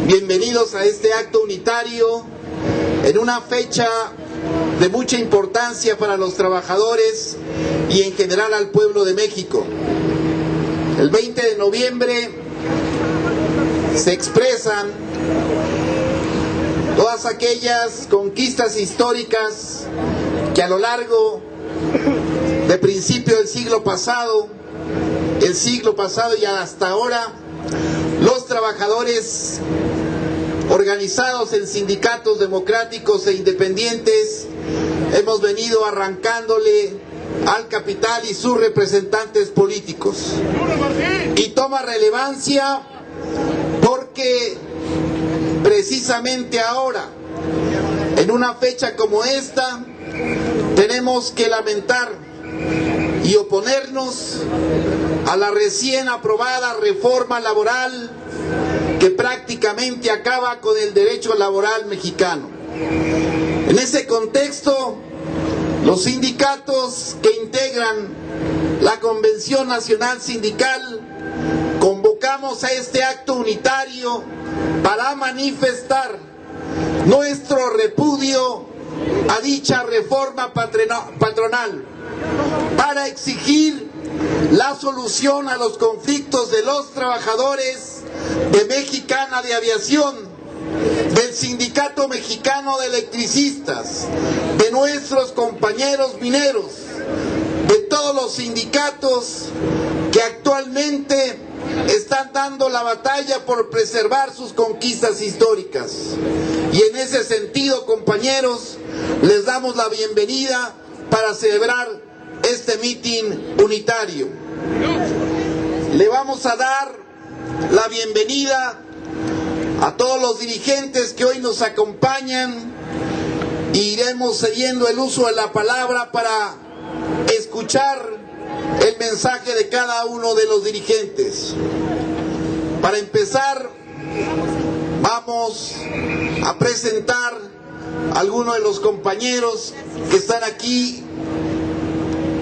Bienvenidos a este acto unitario en una fecha de mucha importancia para los trabajadores y en general al pueblo de México. El 20 de noviembre se expresan todas aquellas conquistas históricas que a lo largo de principio del siglo pasado y hasta ahora, los trabajadores organizados en sindicatos democráticos e independientes hemos venido arrancándole al capital y sus representantes políticos. Y toma relevancia porque precisamente ahora, en una fecha como esta, tenemos que lamentar y oponernos a la recién aprobada reforma laboral que prácticamente acaba con el derecho laboral mexicano. En ese contexto, los sindicatos que integran la Convención Nacional Sindical convocamos a este acto unitario para manifestar nuestro repudio a dicha reforma patronal, para exigir la solución a los conflictos de los trabajadores de Mexicana de Aviación, del Sindicato Mexicano de Electricistas, de nuestros compañeros mineros, de todos los sindicatos que actualmente están dando la batalla por preservar sus conquistas históricas. Y en ese sentido, compañeros, les damos la bienvenida para celebrar este mitin unitario. Le vamos a dar la bienvenida a todos los dirigentes que hoy nos acompañan e iremos cediendo el uso de la palabra para escuchar el mensaje de cada uno de los dirigentes. Para empezar, vamos a presentar a algunos de los compañeros que están aquí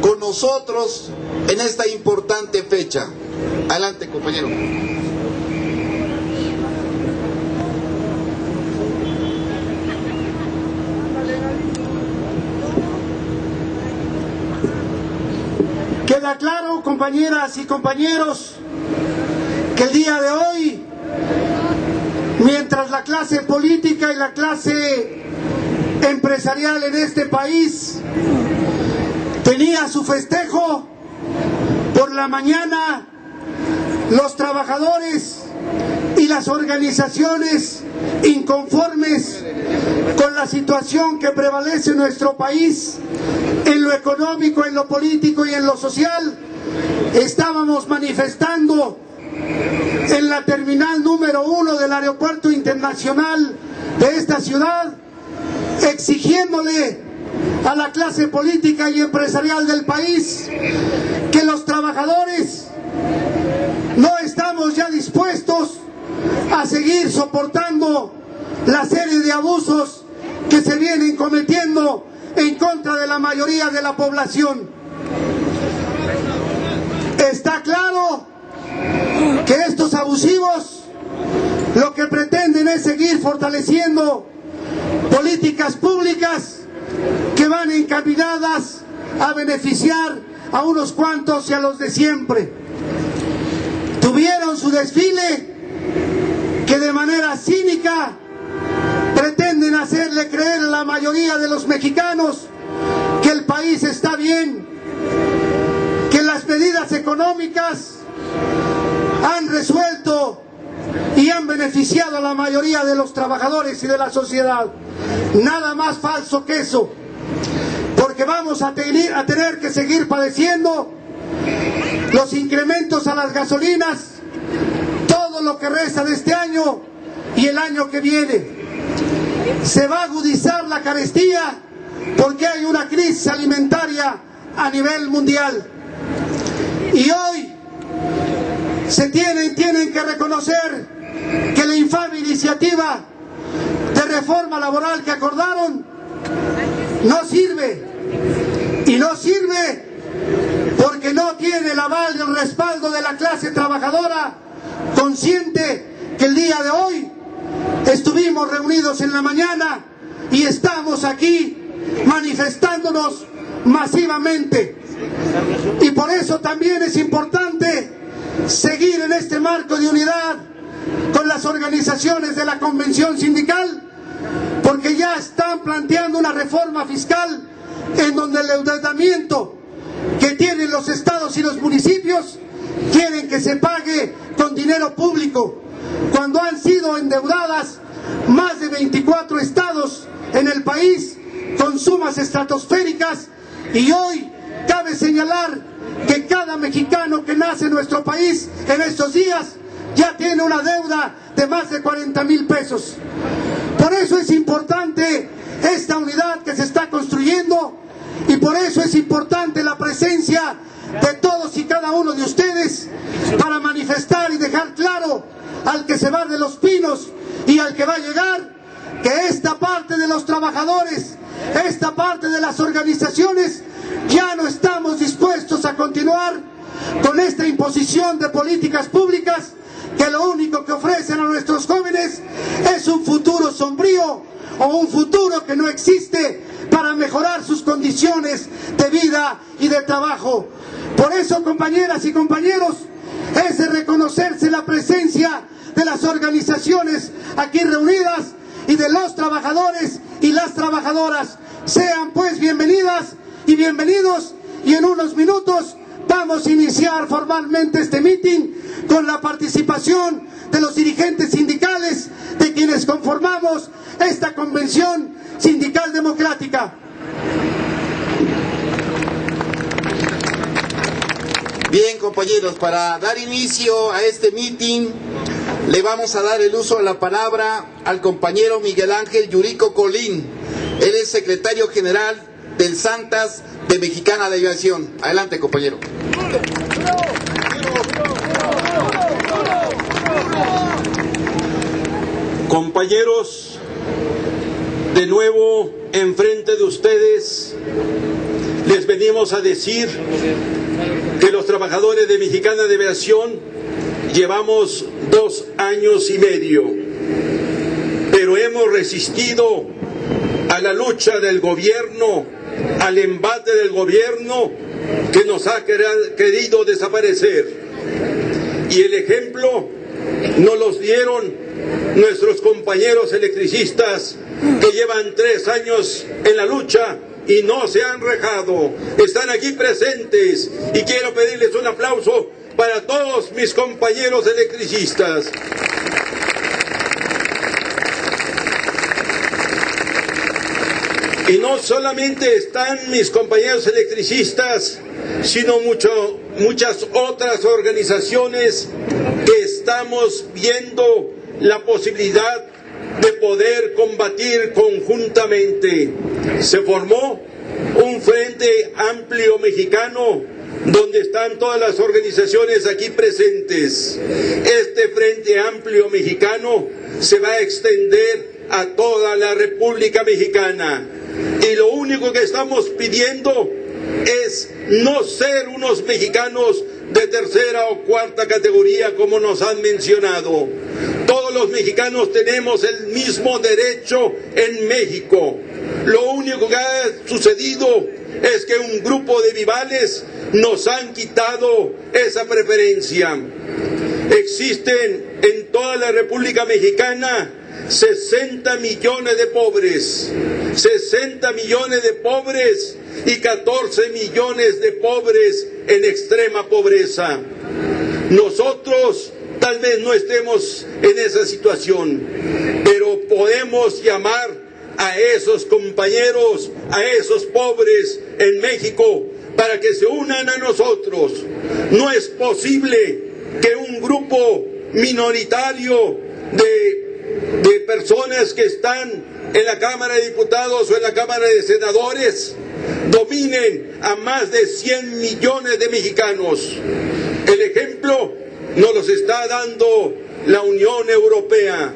con nosotros en esta importante fecha. Adelante, compañero. Queda claro, compañeras y compañeros, que el día de hoy, mientras la clase política y la clase empresarial en este país tenía su festejo, por la mañana los trabajadores y las organizaciones inconformes con la situación que prevalece en nuestro país, en lo económico, en lo político y en lo social, estábamos manifestando en la terminal número 1 del Aeropuerto Internacional de esta ciudad, exigiéndole a la clase política y empresarial del país que los trabajadores no estamos ya dispuestos a seguir soportando la serie de abusos que se vienen cometiendo en contra de la mayoría de la población. Está claro que estos abusivos lo que pretenden es seguir fortaleciendo políticas públicas que van encaminadas a beneficiar a unos cuantos y a los de siempre. Tuvieron su desfile que de manera cínica pretenden hacerle creer a la mayoría de los mexicanos que el país está bien, que las medidas económicas han resuelto y han beneficiado a la mayoría de los trabajadores y de la sociedad. Nada más falso que eso, porque vamos a tener que seguir padeciendo los incrementos a las gasolinas todo lo que resta de este año y el año que viene. Se va a agudizar la carestía porque hay una crisis alimentaria a nivel mundial. Y hoy se tienen que reconocer que la infame iniciativa de reforma laboral que acordaron no sirve. Y no sirve porque no tiene el aval y el respaldo de la clase trabajadora, consciente que el día de hoy Estuvimos reunidos en la mañana y estamos aquí manifestándonos masivamente. Y por eso también es importante seguir en este marco de unidad con las organizaciones de la Convención Sindical, porque ya están planteando una reforma fiscal en donde el endeudamiento que tienen los estados y los municipios quieren que se pague con dinero público, cuando han sido endeudadas más de 24 estados en el país con sumas estratosféricas. Y hoy cabe señalar que cada mexicano que nace en nuestro país en estos días ya tiene una deuda de más de 40,000 pesos. Por eso es importante esta unidad que se está construyendo, y por eso es importante la presencia de todos y cada uno de ustedes para manifestar y dejar claro al que se va de Los Pinos y al que va a llegar, que esta parte de los trabajadores, esta parte de las organizaciones, ya no estamos dispuestos a continuar con esta imposición de políticas públicas que lo único que ofrecen a nuestros jóvenes es un futuro sombrío o un futuro que no existe para mejorar sus condiciones de vida y de trabajo. Por eso, compañeras y compañeros, es de reconocerse la presencia de las organizaciones aquí reunidas y de los trabajadores y las trabajadoras. Sean pues bienvenidas y bienvenidos, y en unos minutos vamos a iniciar formalmente este mitin con la participación de los dirigentes sindicales, de quienes conformamos esta Convención Sindical Democrática. Bien, compañeros, para dar inicio a este mitin, le vamos a dar el uso de la palabra al compañero Miguel Ángel Yurico Colín. Él es secretario general del Santas de Mexicana de Aviación. Adelante, compañero. Compañeros, de nuevo enfrente de ustedes les venimos a decir que los trabajadores de Mexicana de Aviación llevamos 2 años y medio, pero hemos resistido a la lucha del gobierno, al embate del gobierno que nos ha querido desaparecer. Y el ejemplo nos los dieron nuestros compañeros electricistas que llevan 3 años en la lucha y no se han rajado. Están aquí presentes y quiero pedirles un aplauso para todos mis compañeros electricistas. Y no solamente están mis compañeros electricistas, sino muchas otras organizaciones que estamos viendo la posibilidad de poder combatir conjuntamente. Se formó un Frente Amplio Mexicano donde están todas las organizaciones aquí presentes. Este Frente Amplio Mexicano se va a extender a toda la República Mexicana. Y lo único que estamos pidiendo es no ser unos mexicanos de tercera o cuarta categoría como nos han mencionado. Todos los mexicanos tenemos el mismo derecho en México. Lo único que ha sucedido es que un grupo de vivales nos han quitado esa preferencia. Existen en toda la República Mexicana 60 millones de pobres, 60 millones de pobres y 14 millones de pobres en extrema pobreza. Nosotros tal vez no estemos en esa situación, pero podemos llamar a esos compañeros, a esos pobres en México, para que se unan a nosotros. No es posible que un grupo minoritario de personas que están en la Cámara de Diputados o en la Cámara de Senadores dominen a más de 100 millones de mexicanos. El ejemplo nos los está dando la Unión Europea.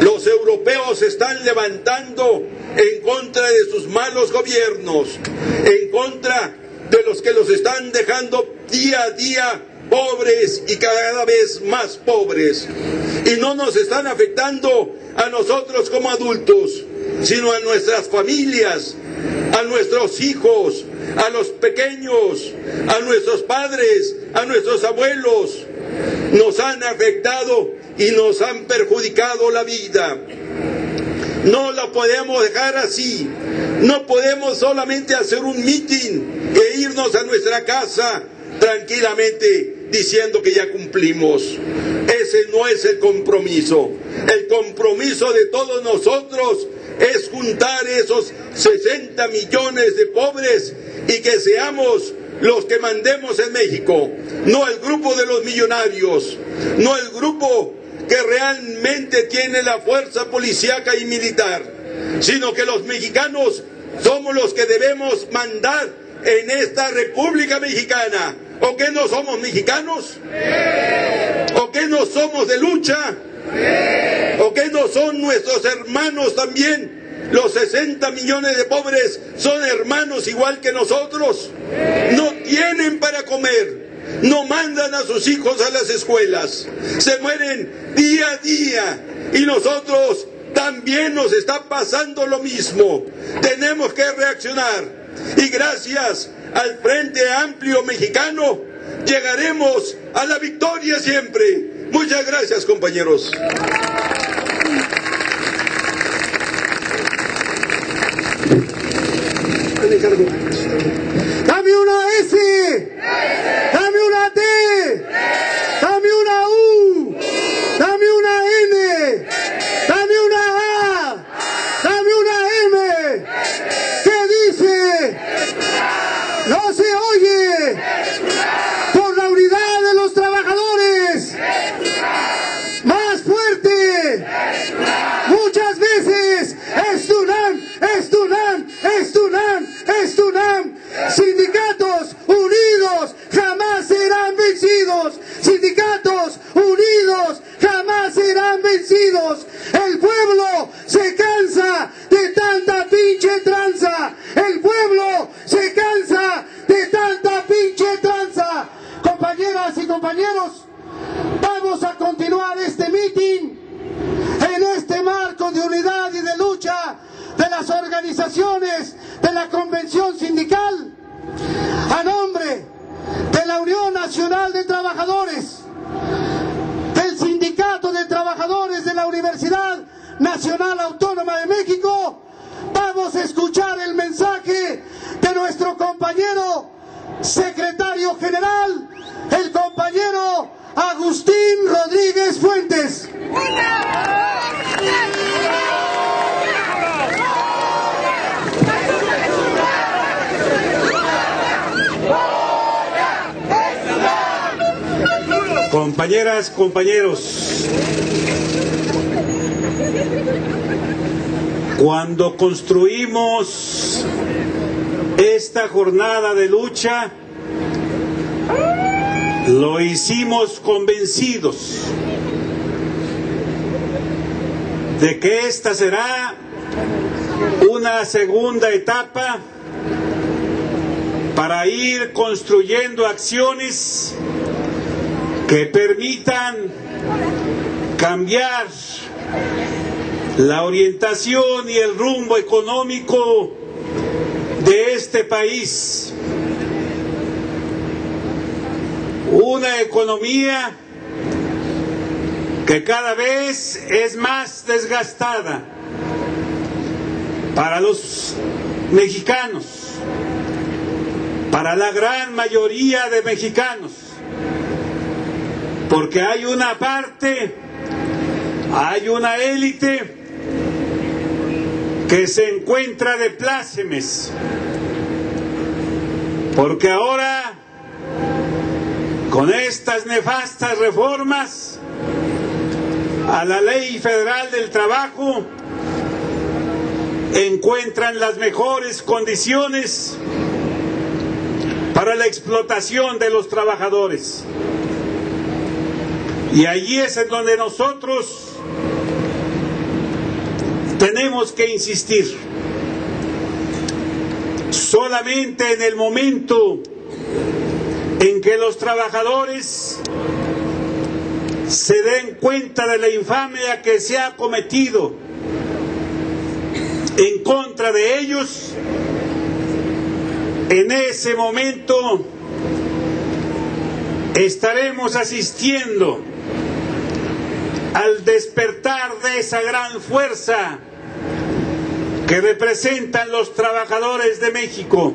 Los europeos se están levantando en contra de sus malos gobiernos, en contra de los que los están dejando día a día pobres y cada vez más pobres. Y no nos están afectando a nosotros como adultos, sino a nuestras familias, a nuestros hijos, a los pequeños, a nuestros padres, a nuestros abuelos. Nos han afectado y nos han perjudicado la vida. No la podemos dejar así. No podemos solamente hacer un mitin e irnos a nuestra casa tranquilamente diciendo que ya cumplimos. Ese no es el compromiso. El compromiso de todos nosotros es juntar esos 60 millones de pobres y que seamos los que mandemos en México, no el grupo de los millonarios, no el grupo que realmente tiene la fuerza policíaca y militar, sino que los mexicanos somos los que debemos mandar en esta República Mexicana. ¿O qué no somos mexicanos? ¿O qué no somos de lucha? ¿O qué no son nuestros hermanos también? Los 60 millones de pobres son hermanos igual que nosotros. No tienen para comer. No mandan a sus hijos a las escuelas. Se mueren día a día. Y nosotros también nos está pasando lo mismo. Tenemos que reaccionar. Y gracias al Frente Amplio Mexicano llegaremos a la victoria siempre. Muchas gracias, compañeros. Dame una S, dame una T, dame una U, dame una N, dame una A, dame una M. ¿Qué dice? No se oye. Por la unidad de los trabajadores. Más fuerte. Muchas veces. Estunam, Estunam, Estunam, Estunam. Sindicatos unidos jamás serán vencidos. Sindicatos unidos jamás serán vencidos. El pueblo se cansa de tanta pinche tranza. El pueblo se cansa de tanta pinche tranza. Compañeras y compañeros, vamos a continuar este mitin en este marco de unidad y de lucha de las organizaciones de la Convención Sindical, a nombre de la Unión Nacional de Trabajadores, del Sindicato de Trabajadores de la Universidad Nacional Autónoma de México. Vamos a escuchar el mensaje de nuestro compañero secretario general, el compañero Agustín Rodríguez Fuentes. Compañeras, compañeros, cuando construimos esta jornada de lucha, lo hicimos convencidos de que esta será una segunda etapa para ir construyendo acciones que permitan cambiar la orientación y el rumbo económico de este país. Una economía que cada vez es más desgastada para los mexicanos, para la gran mayoría de mexicanos, porque hay una parte, hay una élite que se encuentra de plácemes, porque ahora, con estas nefastas reformas a la Ley Federal del Trabajo, encuentran las mejores condiciones para la explotación de los trabajadores. Y allí es en donde nosotros tenemos que insistir. Solamente en el momento en que los trabajadores se den cuenta de la infamia que se ha cometido en contra de ellos, en ese momento estaremos asistiendo al despertar de esa gran fuerza que representan los trabajadores de México.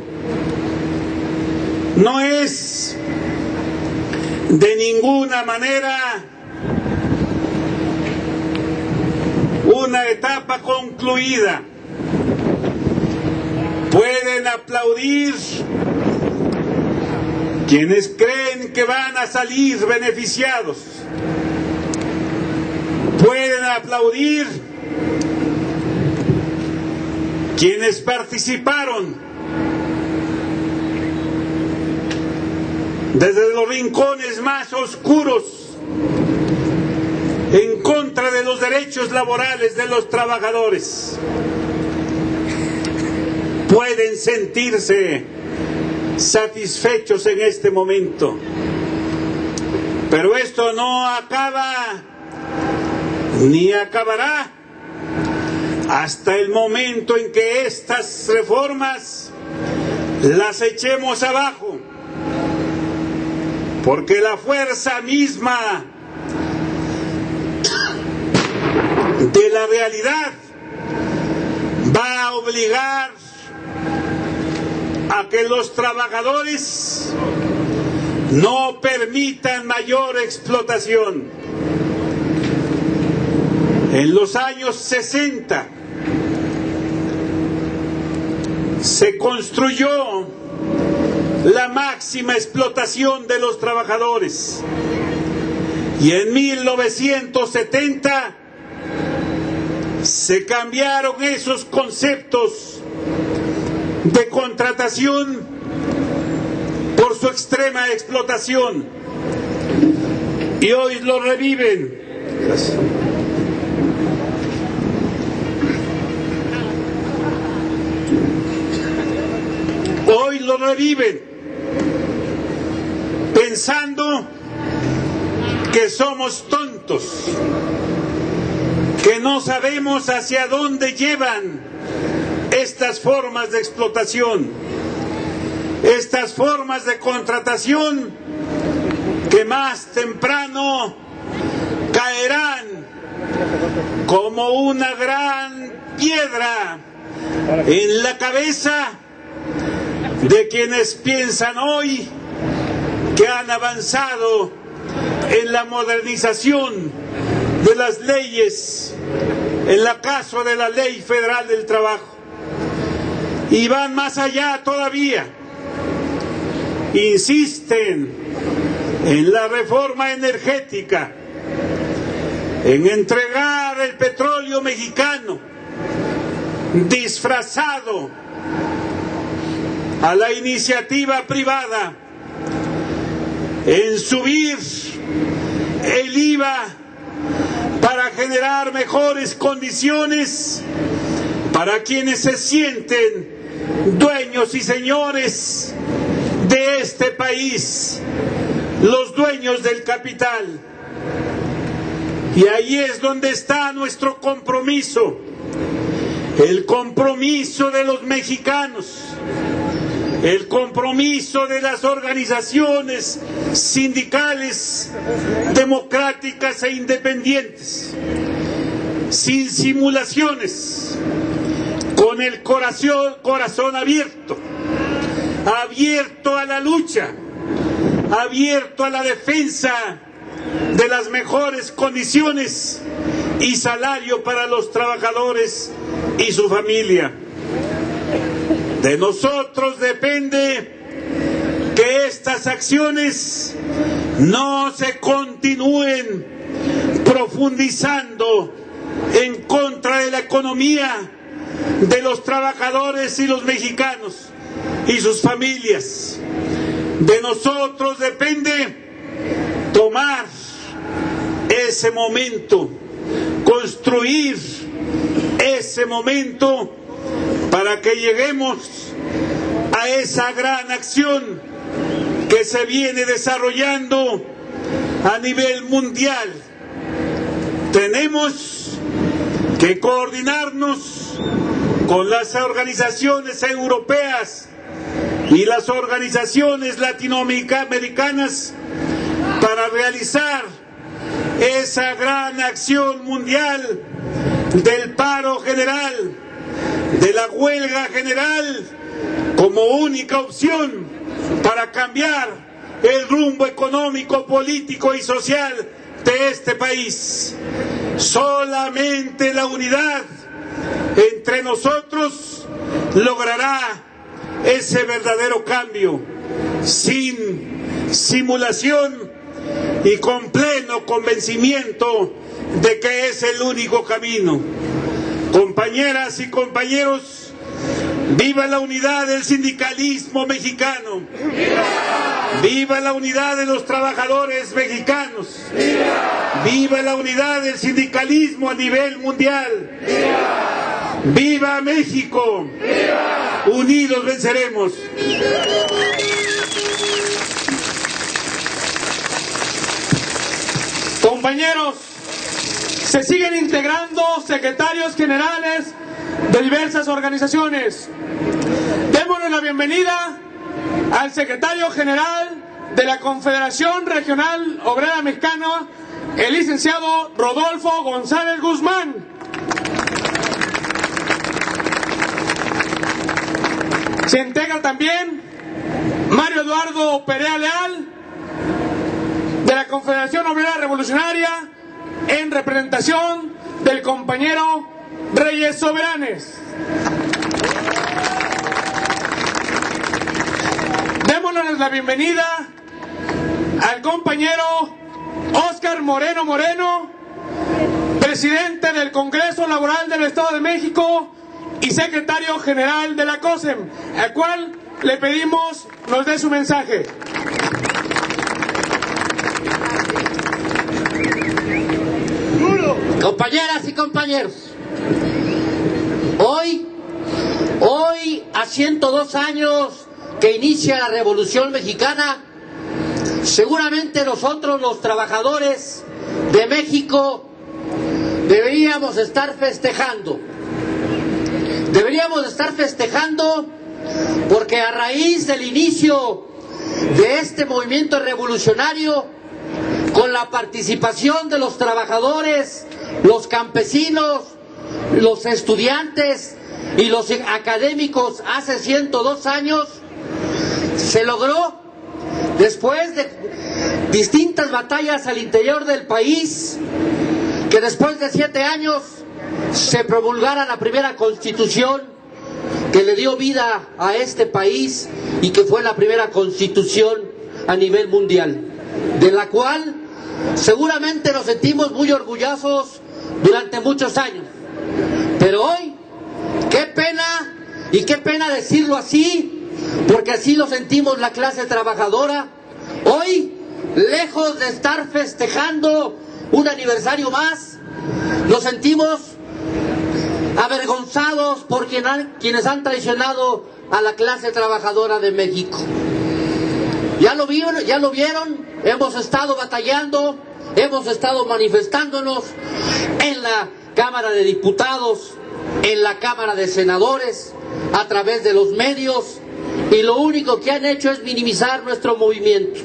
No es de ninguna manera una etapa concluida. Pueden aplaudir quienes creen que van a salir beneficiados. Pueden aplaudir quienes participaron desde los rincones más oscuros en contra de los derechos laborales de los trabajadores. Pueden sentirse satisfechos en este momento, pero esto no acaba ni acabará hasta el momento en que estas reformas las echemos abajo, porque la fuerza misma de la realidad va a obligar a que los trabajadores no permitan mayor explotación. En los años 60 se construyó la máxima explotación de los trabajadores y en 1970 se cambiaron esos conceptos de contratación por su extrema explotación y hoy lo reviven. Gracias. Hoy lo reviven pensando que somos tontos, que no sabemos hacia dónde llevan estas formas de explotación, estas formas de contratación que más temprano caerán como una gran piedra en la cabeza de quienes piensan hoy que han avanzado en la modernización de las leyes, en el caso de la Ley Federal del Trabajo. Y van más allá todavía. Insisten en la reforma energética, en entregar el petróleo mexicano disfrazado a la iniciativa privada, en subir el IVA para generar mejores condiciones para quienes se sienten dueños y señores de este país, los dueños del capital. Y ahí es donde está nuestro compromiso, el compromiso de los mexicanos, el compromiso de las organizaciones sindicales democráticas e independientes, sin simulaciones, con el corazón abierto, abierto a la lucha, abierto a la defensa de las mejores condiciones y salario para los trabajadores y su familia. De nosotros depende que estas acciones no se continúen profundizando en contra de la economía de los trabajadores y los mexicanos y sus familias. De nosotros depende tomar ese momento, construir ese momento para que lleguemos a esa gran acción que se viene desarrollando a nivel mundial. Tenemos que coordinarnos con las organizaciones europeas y las organizaciones latinoamericanas para realizar esa gran acción mundial del paro general, de la huelga general, como única opción para cambiar el rumbo económico, político y social de este país. Solamente la unidad entre nosotros logrará ese verdadero cambio, sin simulación y con pleno convencimiento de que es el único camino. Compañeras y compañeros, viva la unidad del sindicalismo mexicano. Viva la unidad de los trabajadores mexicanos. Viva la unidad del sindicalismo a nivel mundial. ¡Viva México! ¡Viva! Unidos venceremos. Compañeros, se siguen integrando secretarios generales de diversas organizaciones. Démosle la bienvenida al secretario general de la Confederación Regional Obrera Mexicana, el licenciado Rodolfo González Guzmán. Se integra también Mario Eduardo Perea Leal, de la Confederación Obrera Revolucionaria, en representación del compañero Reyes Soberanes. Démosles la bienvenida al compañero Óscar Moreno Moreno, presidente del Congreso Laboral del Estado de México y secretario general de la COSEM, al cual le pedimos nos dé su mensaje. Compañeras y compañeros, hoy a 102 años que inicia la Revolución Mexicana, seguramente nosotros los trabajadores de México deberíamos estar festejando. Deberíamos estar festejando porque a raíz del inicio de este movimiento revolucionario, con la participación de los trabajadores, los campesinos, los estudiantes y los académicos hace 102 años, se logró, después de distintas batallas al interior del país, que después de 7 años se promulgara la primera Constitución que le dio vida a este país y que fue la primera Constitución a nivel mundial, de la cual seguramente nos sentimos muy orgullosos durante muchos años. Pero hoy, qué pena, y qué pena decirlo así, porque así lo sentimos la clase trabajadora. Hoy, lejos de estar festejando un aniversario más, nos sentimos avergonzados por quienes han traicionado a la clase trabajadora de México. Ya lo vieron, hemos estado batallando, hemos estado manifestándonos en la Cámara de Diputados, en la Cámara de Senadores, a través de los medios, y lo único que han hecho es minimizar nuestro movimiento.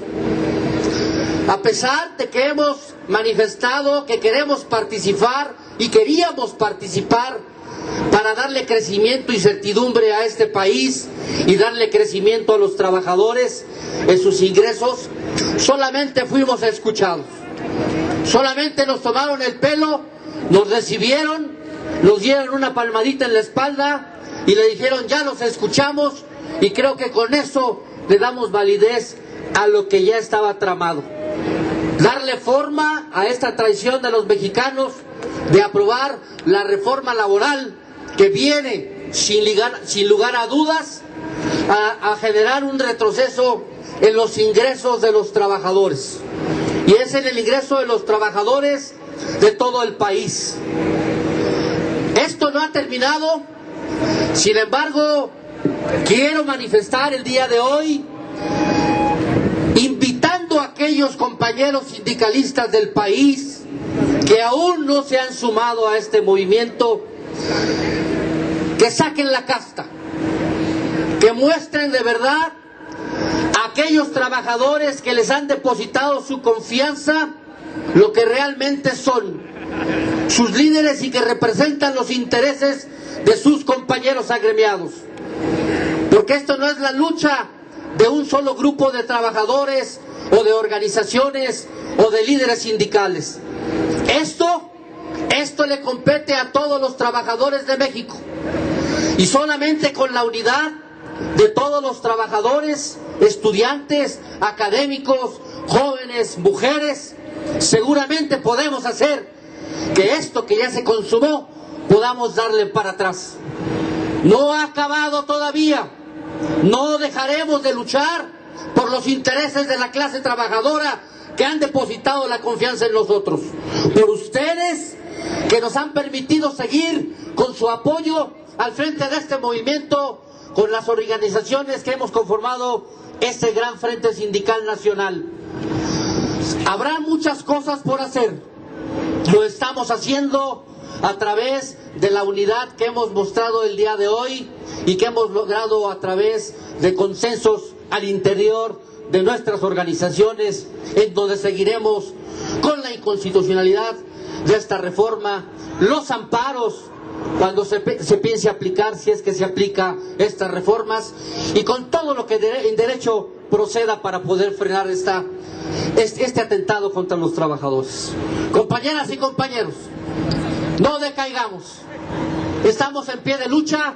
A pesar de que hemos manifestado que queremos participar y queríamos participar para darle crecimiento y certidumbre a este país y darle crecimiento a los trabajadores en sus ingresos, solamente fuimos escuchados. Solamente nos tomaron el pelo, nos recibieron, nos dieron una palmadita en la espalda y le dijeron ya los escuchamos, y creo que con eso le damos validez a lo que ya estaba tramado. Darle forma a esta traición de los mexicanos de aprobar la reforma laboral que viene sin lugar a dudas a generar un retroceso en los ingresos de los trabajadores, y es en el ingreso de los trabajadores de todo el país. Esto no ha terminado. Sin embargo, quiero manifestar el día de hoy aquellos compañeros sindicalistas del país que aún no se han sumado a este movimiento, que saquen la casta, que muestren de verdad a aquellos trabajadores que les han depositado su confianza lo que realmente son, sus líderes, y que representan los intereses de sus compañeros agremiados. Porque esto no es la lucha de un solo grupo de trabajadores o de organizaciones o de líderes sindicales. Esto le compete a todos los trabajadores de México, y solamente con la unidad de todos los trabajadores, estudiantes, académicos, jóvenes, mujeres, seguramente podemos hacer que esto que ya se consumó podamos darle para atrás. No ha acabado todavía. No dejaremos de luchar por los intereses de la clase trabajadora que han depositado la confianza en nosotros. Por ustedes que nos han permitido seguir con su apoyo al frente de este movimiento, con las organizaciones que hemos conformado este gran Frente Sindical Nacional. Habrá muchas cosas por hacer. Lo estamos haciendo a través de la unidad que hemos mostrado el día de hoy y que hemos logrado a través de consensos al interior de nuestras organizaciones, en donde seguiremos con la inconstitucionalidad de esta reforma, los amparos cuando se piense aplicar, si es que se aplica estas reformas, y con todo lo que en derecho proceda para poder frenar este atentado contra los trabajadores. Compañeras y compañeros, no decaigamos, estamos en pie de lucha,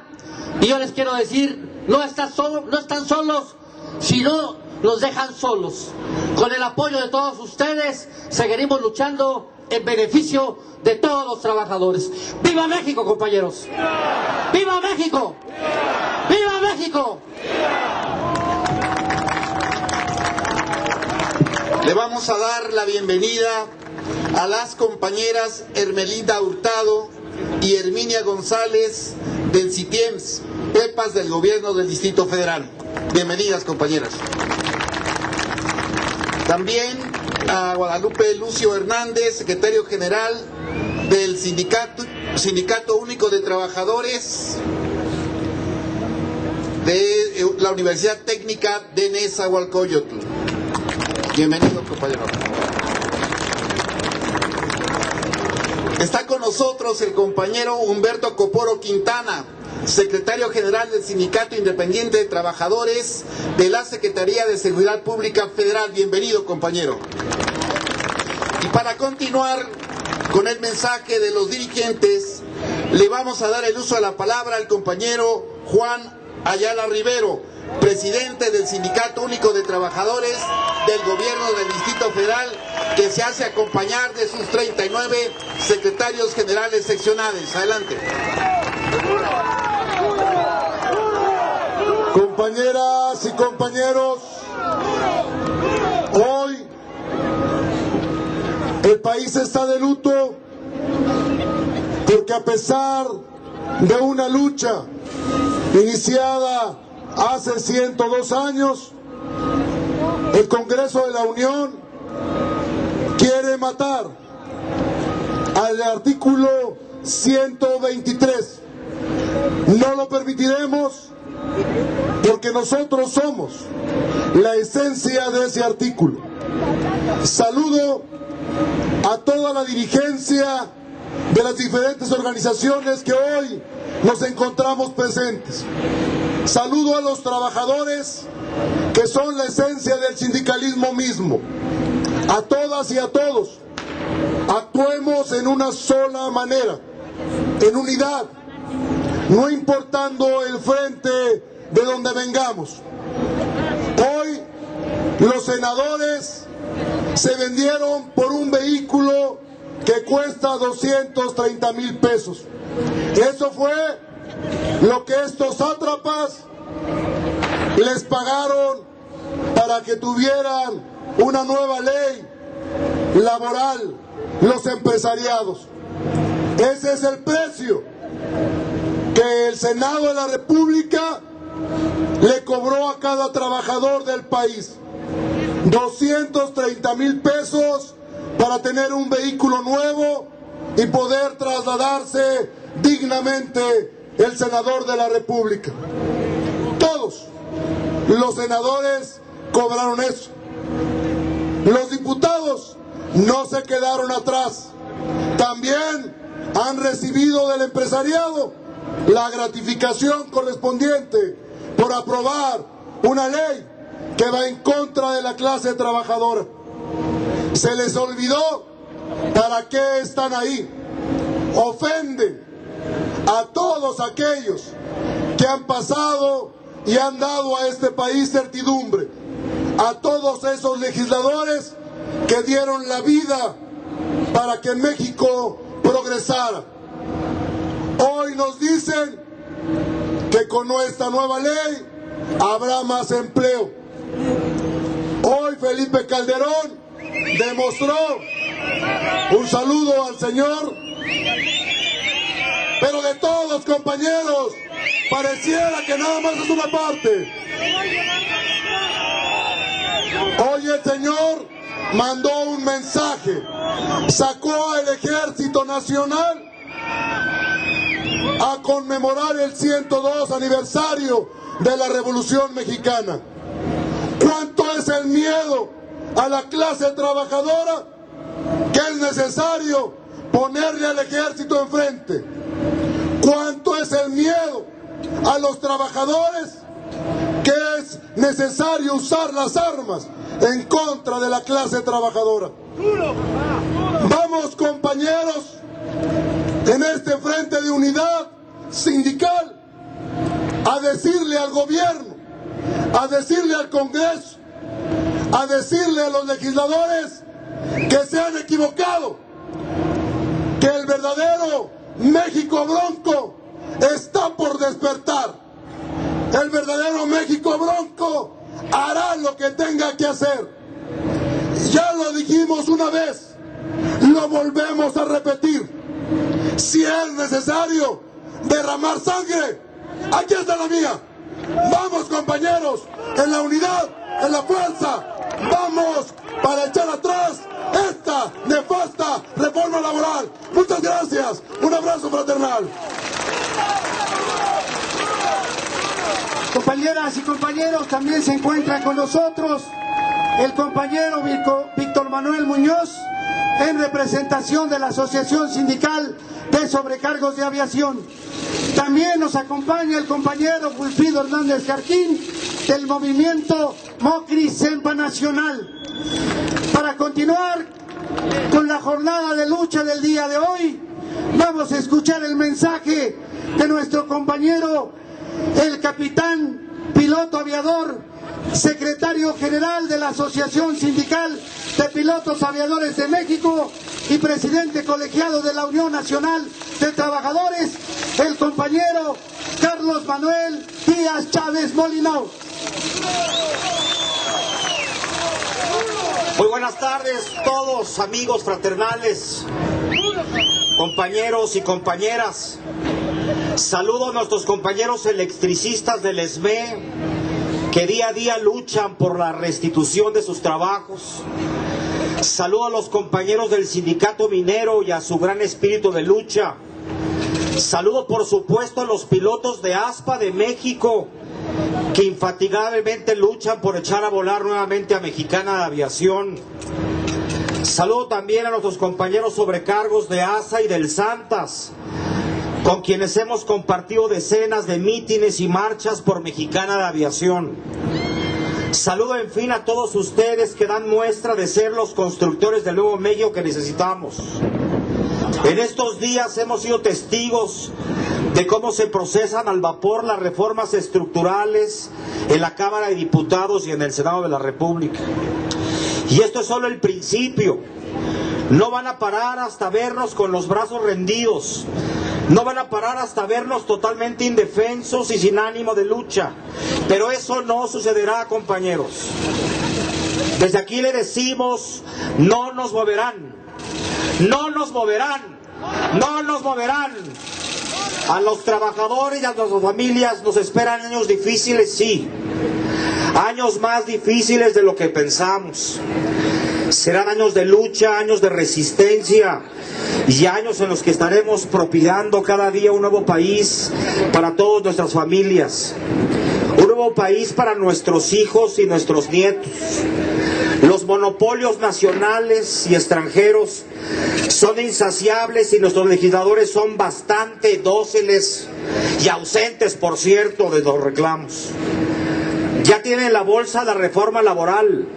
y yo les quiero decir, no están solos, sino nos dejan solos. Con el apoyo de todos ustedes seguiremos luchando en beneficio de todos los trabajadores. ¡Viva México, compañeros! ¡Viva México! ¡Viva México! Le vamos a dar la bienvenida a las compañeras Hermelinda Hurtado y Herminia González del CITIEMS, PEPAS del Gobierno del Distrito Federal. Bienvenidas, compañeras. También a Guadalupe Lucio Hernández, secretario general del Sindicato Único de Trabajadores de la Universidad Técnica de Nezahualcóyotl. Bienvenido, compañero. Está con nosotros el compañero Humberto Coporo Quintana, secretario general del Sindicato Independiente de Trabajadores de la Secretaría de Seguridad Pública Federal. Bienvenido, compañero. Y para continuar con el mensaje de los dirigentes, le vamos a dar el uso de la palabra al compañero Juan Ayala Rivero, presidente del Sindicato Único de Trabajadores del Gobierno del Distrito Federal, que se hace acompañar de sus 39 secretarios generales seccionales. Adelante. Compañeras y compañeros, hoy el país está de luto porque a pesar de una lucha iniciada hace 102 años, el Congreso de la Unión quiere matar al artículo 123. No lo permitiremos porque nosotros somos la esencia de ese artículo. Saludo a toda la dirigencia de las diferentes organizaciones que hoy nos encontramos presentes. Saludo a los trabajadores que son la esencia del sindicalismo mismo. A todas y a todos, actuemos en una sola manera, en unidad, no importando el frente de donde vengamos. Hoy los senadores se vendieron por un vehículo que cuesta 230,000 pesos. Eso fue lo que estos sátrapas les pagaron para que tuvieran una nueva ley laboral los empresariados. Ese es el precio que el Senado de la República le cobró a cada trabajador del país. 230,000 pesos para tener un vehículo nuevo y poder trasladarse dignamente el senador de la República. Todos los senadores cobraron eso. Los diputados no se quedaron atrás. También han recibido del empresariado la gratificación correspondiente por aprobar una ley que va en contra de la clase trabajadora. Se les olvidó para qué están ahí. Ofenden a todos aquellos que han pasado y han dado a este país certidumbre, a todos esos legisladores que dieron la vida para que México progresara. Hoy nos dicen que con esta nueva ley habrá más empleo. Hoy Felipe Calderón demostró, un saludo al señor, pero de todos, compañeros, pareciera que nada más es una parte. Hoy el señor mandó un mensaje, sacó al Ejército Nacional a conmemorar el 102 aniversario de la Revolución Mexicana. ¿Cuánto es el miedo a la clase trabajadora que es necesario ponerle al ejército enfrente? ¿Cuánto es el miedo a los trabajadores que es necesario usar las armas en contra de la clase trabajadora? Vamos, compañeros, en este frente de unidad sindical a decirle al gobierno, a decirle al Congreso, a decirle a los legisladores que se han equivocado, que el verdadero México bronco está por despertar. El verdadero México bronco hará lo que tenga que hacer. Ya lo dijimos una vez, lo volvemos a repetir. Si es necesario derramar sangre, aquí está la mía. Vamos, compañeros, en la unidad, en la fuerza, vamos para echar atrás esta nefasta reforma laboral. Muchas gracias, un abrazo fraternal. Compañeras y compañeros, también se encuentran con nosotros el compañero Víctor Manuel Muñoz, en representación de la Asociación Sindical de Sobrecargos de Aviación. También nos acompaña el compañero Wilfrido Hernández Jarquín, del movimiento Mocri Sempa Nacional. Para continuar con la jornada de lucha del día de hoy, vamos a escuchar el mensaje de nuestro compañero, el capitán piloto aviador, secretario general de la Asociación Sindical de Pilotos Aviadores de México y presidente colegiado de la Unión Nacional de Trabajadores, el compañero Carlos Manuel Díaz Chávez Molinó. Muy buenas tardes todos, amigos fraternales, compañeros y compañeras. Saludo a nuestros compañeros electricistas del ESME que día a día luchan por la restitución de sus trabajos. Saludo a los compañeros del sindicato minero y a su gran espíritu de lucha. Saludo por supuesto a los pilotos de ASPA de México que infatigablemente luchan por echar a volar nuevamente a Mexicana de Aviación. Saludo también a nuestros compañeros sobrecargos de ASA y del Santas, con quienes hemos compartido decenas de mítines y marchas por Mexicana de Aviación. Saludo en fin a todos ustedes que dan muestra de ser los constructores del nuevo México que necesitamos. En estos días hemos sido testigos de cómo se procesan al vapor las reformas estructurales en la Cámara de Diputados y en el Senado de la República. Y esto es solo el principio. No van a parar hasta vernos con los brazos rendidos. No van a parar hasta vernos totalmente indefensos y sin ánimo de lucha. Pero eso no sucederá, compañeros. Desde aquí le decimos, no nos moverán. No nos moverán. No nos moverán. A los trabajadores y a nuestras familias nos esperan años difíciles, sí. años más difíciles de lo que pensamos. Serán años de lucha, años de resistencia y años en los que estaremos propiciando cada día un nuevo país para todas nuestras familias, un nuevo país para nuestros hijos y nuestros nietos. Los monopolios nacionales y extranjeros son insaciables y nuestros legisladores son bastante dóciles y ausentes, por cierto, de los reclamos. Ya tienen en la bolsa la reforma laboral.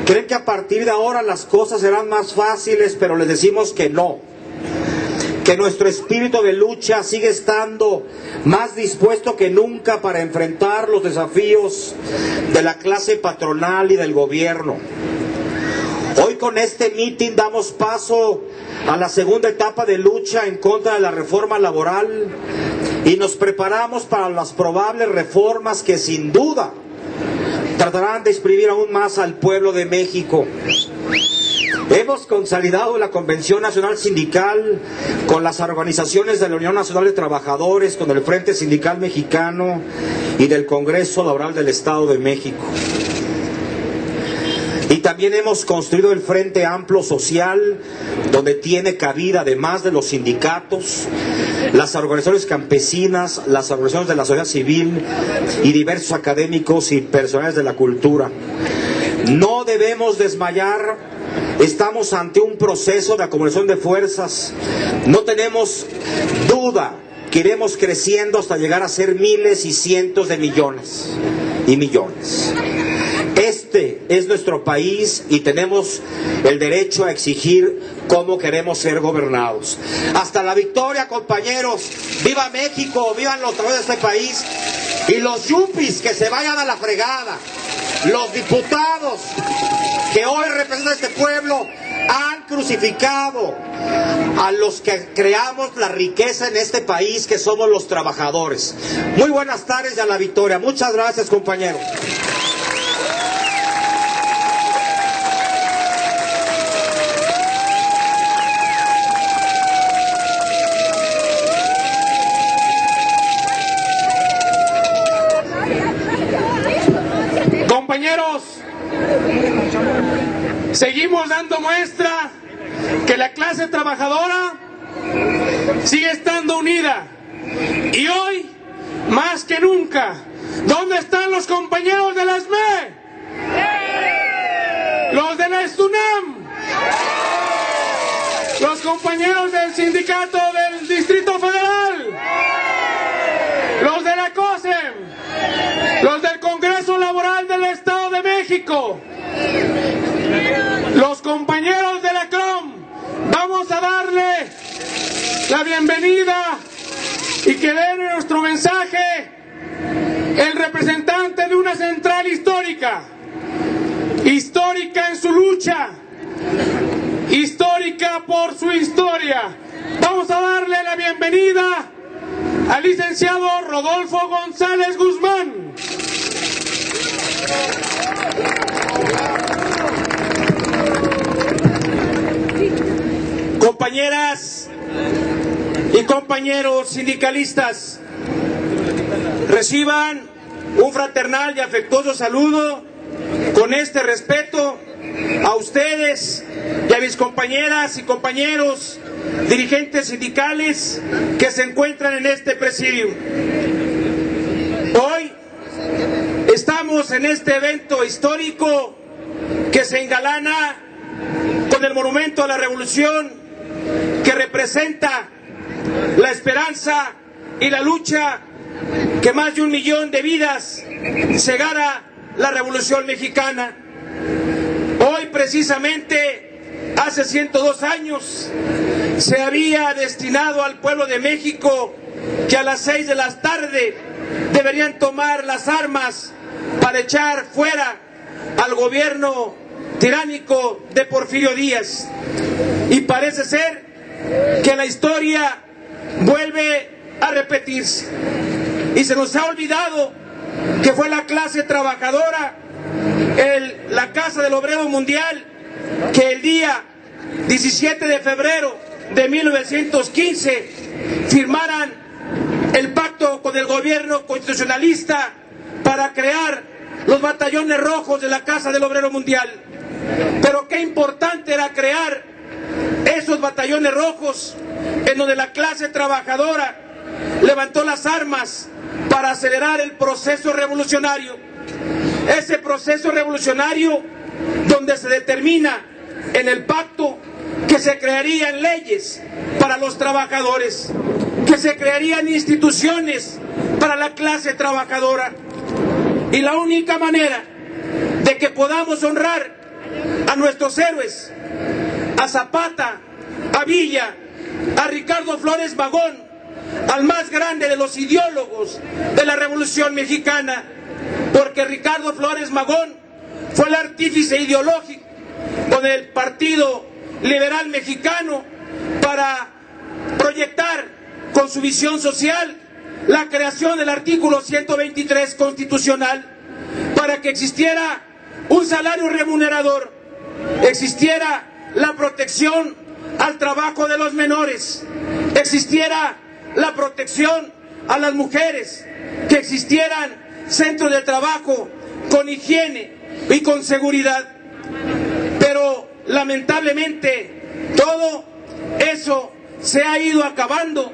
Creen que a partir de ahora las cosas serán más fáciles, pero les decimos que no. Que nuestro espíritu de lucha sigue estando más dispuesto que nunca para enfrentar los desafíos de la clase patronal y del gobierno. Hoy con este mitin damos paso a la segunda etapa de lucha en contra de la reforma laboral y nos preparamos para las probables reformas que sin duda tratarán de exprimir aún más al pueblo de México. Hemos consolidado la Convención Nacional Sindical con las organizaciones de la Unión Nacional de Trabajadores, con el Frente Sindical Mexicano y del Congreso Laboral del Estado de México. Y también hemos construido el Frente Amplio Social, donde tiene cabida, además de los sindicatos, las organizaciones campesinas, las organizaciones de la sociedad civil y diversos académicos y personales de la cultura. No debemos desmayar, estamos ante un proceso de acumulación de fuerzas, no tenemos duda que iremos creciendo hasta llegar a ser miles y cientos de millones y millones. Este es nuestro país y tenemos el derecho a exigir cómo queremos ser gobernados. Hasta la victoria, compañeros. ¡Viva México! ¡Vivan los trabajadores de este país! Y los yuppies que se vayan a la fregada. Los diputados que hoy representan a este pueblo han crucificado a los que creamos la riqueza en este país, que somos los trabajadores. Muy buenas tardes y a la victoria. Muchas gracias, compañeros. Compañeros, seguimos dando muestra que la clase trabajadora sigue estando unida. Y hoy, más que nunca, ¿dónde están los compañeros de la SME? Los de la STUNAM, los compañeros del sindicato del Distrito Federal, los de la COSEM, los del Congreso Laboral del Estado de México, los compañeros de la CROM. Vamos a darle la bienvenida y que dé nuestro mensaje el representante de una central histórica, histórica en su lucha, histórica por su historia. Vamos a darle la bienvenida al licenciado Rodolfo González Guzmán. Compañeras y compañeros sindicalistas, reciban un fraternal y afectuoso saludo con este respeto a ustedes y a mis compañeras y compañeros dirigentes sindicales que se encuentran en este presidio. Hoy estamos en este evento histórico que se engalana con el monumento a la revolución, que representa la esperanza y la lucha que más de 1 millón de vidas cegara la Revolución Mexicana. Hoy precisamente, hace 102 años, se había destinado al pueblo de México que a las 6 de la tarde deberían tomar las armas para echar fuera al gobierno tiránico de Porfirio Díaz. Y parece ser que la historia vuelve a repetirse. Y se nos ha olvidado que fue la clase trabajadora, la Casa del Obrero Mundial, que el día 17 de febrero de 1915 firmaran el pacto con el gobierno constitucionalista para crear los batallones rojos de la Casa del Obrero Mundial. Pero qué importante era crear esos batallones rojos en donde la clase trabajadora levantó las armas para acelerar el proceso revolucionario. Ese proceso revolucionario donde se determina en el pacto que se crearían leyes para los trabajadores, que se crearían instituciones para la clase trabajadora. Y la única manera de que podamos honrar a nuestros héroes, a Zapata, a Villa, a Ricardo Flores Magón, al más grande de los ideólogos de la Revolución Mexicana, porque Ricardo Flores Magón fue el artífice ideológico con el Partido Liberal Mexicano para proyectar con su visión social la creación del artículo 123 constitucional, para que existiera un salario remunerador, existiera la protección al trabajo de los menores, existiera la protección a las mujeres, que existieran centros de trabajo con higiene y con seguridad. Pero lamentablemente todo eso se ha ido acabando,